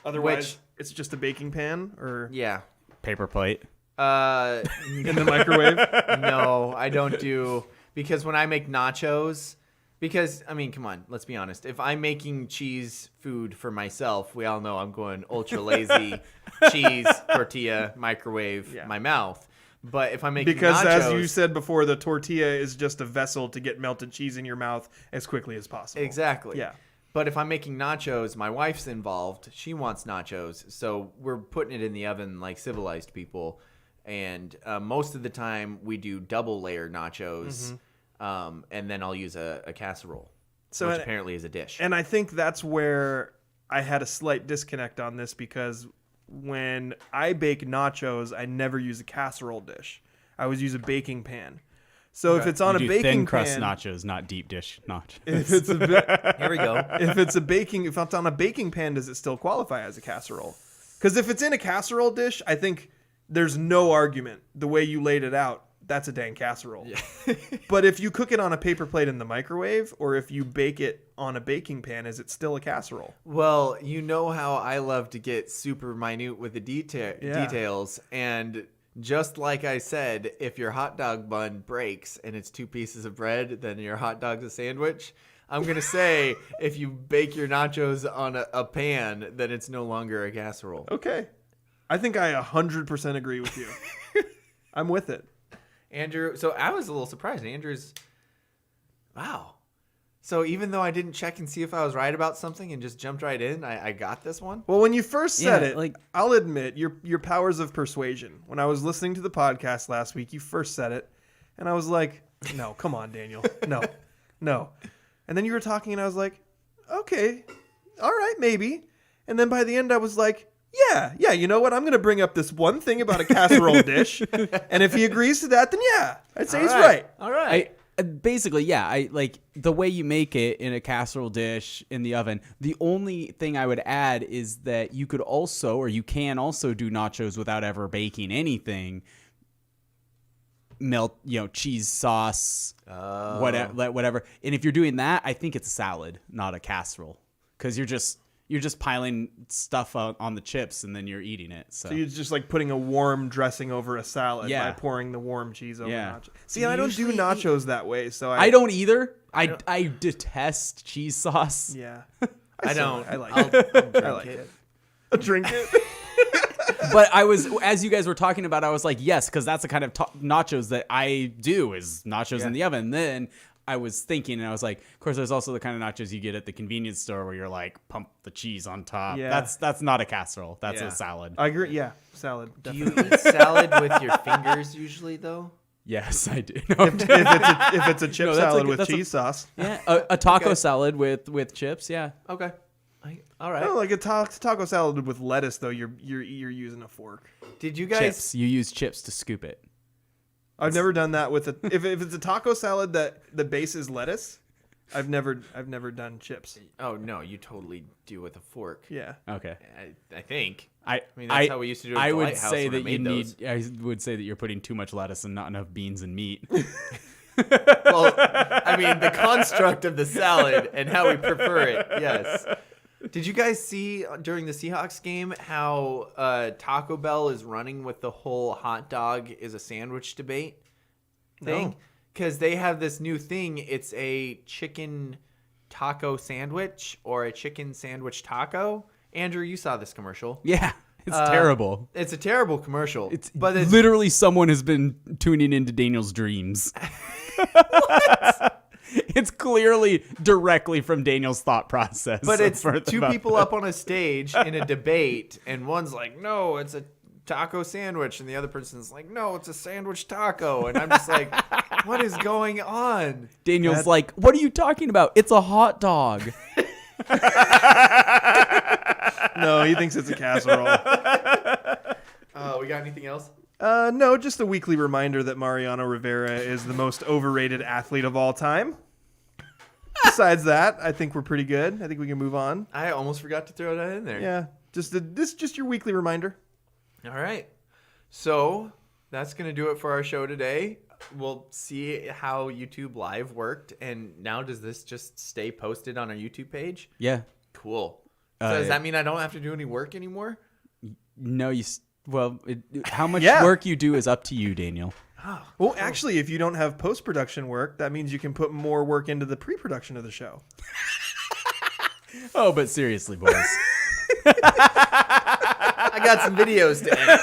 B: Otherwise, it's just a baking pan or
C: Yeah.
A: Paper plate.
B: in the microwave.
C: No, I don't do, because when I make nachos, because I mean, come on, let's be honest. If I'm making cheese food for myself, we all know I'm going ultra lazy, cheese, tortilla, microwave, my mouth. But if I'm making
B: Because
C: nachos,
B: as you said before, the tortilla is just a vessel to get melted cheese in your mouth as quickly as possible.
C: exactly.
B: Yeah.
C: But if I'm making nachos, my wife's involved. She wants nachos, so we're putting it in the oven like civilized people. And most of the time, we do double layer nachos, and then I'll use a casserole, which apparently is a dish.
B: And I think that's where I had a slight disconnect on this, because when I bake nachos, I never use a casserole dish. I always use a baking pan. So if it's on a
A: You do
B: baking
A: thin crust
B: pan,
A: nachos, not deep dish nachos.
B: if it's
C: Here we go.
B: if it's on a baking pan, does it still qualify as a casserole? Because if it's in a casserole dish, I think there's no argument. The way you laid it out, that's a dang casserole. Yeah. But if you cook it on a paper plate in the microwave, or if you bake it on a baking pan, is it still a casserole?
C: Well, you know how I love to get super minute with the details. And just like I said, if your hot dog bun breaks and it's 2 pieces of bread, then your hot dog's a sandwich. I'm going to say if you bake your nachos on a pan, then it's no longer a casserole.
B: Okay. I think I 100% agree with you. I'm with it.
C: Andrew, so I was a little surprised. Andrew's, wow. So even though I didn't check and see if I was right about something and just jumped right in, I got this one.
B: Well, when you first said
A: Yeah,
B: it,
A: like-
B: I'll admit your powers of persuasion. When I was listening to the podcast last week, you first said it, and I was like, "No, come on, Daniel, no." And then you were talking, and I was like, "Okay, all right, maybe." And then by the end, I was like, "Yeah, you know what? I'm going to bring up this one thing about a casserole dish, and if he agrees to that, then yeah, I'd say he's right."
C: All right.
A: Basically, yeah, I like the way you make it in a casserole dish in the oven. The only thing I would add is that you could also, or you can also do nachos without ever baking anything. Melt, cheese sauce, whatever. And if you're doing that, I think it's a salad, not a casserole, because you're just piling stuff on the chips and then you're eating it. So
B: you're just like putting a warm dressing over a salad by pouring the warm cheese over nachos. See, I don't do nachos that way, so
A: I don't either. I detest cheese sauce.
B: Yeah,
C: I don't.
B: I like it. I like it. Drink it.
A: But as you guys were talking about, I was like, yes, because that's the kind of nachos that I do, is nachos in the oven. And then I was thinking, and I was like, of course, there's also the kind of nachos you get at the convenience store where you're like, pump the cheese on top.
B: Yeah.
A: That's not a casserole. That's a salad.
B: I agree. Yeah, salad.
C: Do you eat salad with your fingers usually, though?
A: Yes, I do.
B: If it's a chip
A: that's
B: salad
A: like-
B: with cheese sauce.
A: Yeah, a taco salad with chips. Yeah.
C: Okay. All right.
B: No, like a taco salad with lettuce, though. You're using a fork.
C: Did you guys?
A: Chips. You use chips to scoop it.
B: I've never done that with a. If it's a taco salad that the base is lettuce, I've never done chips.
C: Oh no, you totally do with a fork.
B: Yeah.
A: Okay.
C: I think.
A: I
C: mean, that's how we used to do it at
A: I
C: the
A: would
C: Lighthouse
A: say
C: when I
A: that you
C: made those.
A: need. I would say that you're putting too much lettuce and not enough beans and meat.
C: Well, I mean, the construct of the salad and how we prefer it. Yes. Did you guys see during the Seahawks game how Taco Bell is running with the whole hot dog is a sandwich debate thing? Because they have this new thing. It's a chicken taco sandwich or a chicken sandwich taco. Andrew, you saw this commercial.
A: Yeah, it's terrible.
C: It's a terrible commercial.
A: It's
C: but
A: literally someone has been tuning into Daniel's dreams. It's clearly directly from Daniel's thought process.
C: But it's
A: about
C: two people up on a stage in a debate, and one's like, no, it's a taco sandwich, and the other person's like, no, it's a sandwich taco. And I'm just like, what is going on?
A: Daniel's like, what are you talking about? It's a hot dog.
B: No, he thinks it's a casserole.
C: We got anything else?
B: No, just a weekly reminder that Mariano Rivera is the most overrated athlete of all time. Besides that, I think we're pretty good. I think we can move on.
C: I almost forgot to throw that in there.
B: Yeah, just your weekly reminder.
C: All right. So that's going to do it for our show today. we'll see how YouTube Live worked. And now does this just stay posted on our YouTube page?
A: Yeah.
C: Cool. So does that mean I don't have to do any work anymore?
A: No, how much
B: Yeah.
A: work you do is up to you, Daniel.
B: Well, actually, if you don't have post-production work, that means you can put more work into the pre-production of the show.
A: Oh, but seriously, boys.
C: I got some videos to edit.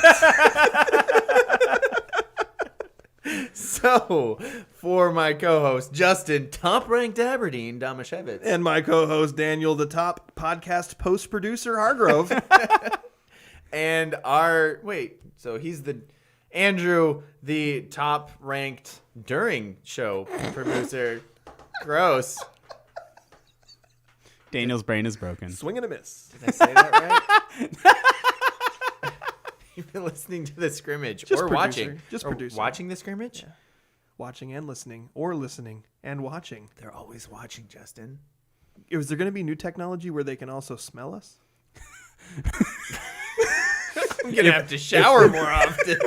C: So, for my co-host, Justin, top-ranked Aberdeen, Damashevitz.
B: And my co-host, Daniel, the top podcast post-producer, Hargrove.
C: And so he's Andrew, the top-ranked during show producer. Gross.
A: Daniel's brain is broken.
B: Swing and a miss.
C: Did I say that right? You've been listening to the scrimmage
B: Just
C: or
B: producer.
C: watching.
B: Just
C: or
B: producing.
C: watching the scrimmage? Yeah.
B: Watching and listening, or listening and watching.
C: They're always watching, Justin.
B: Is there going to be new technology where they can also smell us?
C: I'm going to have to shower more often.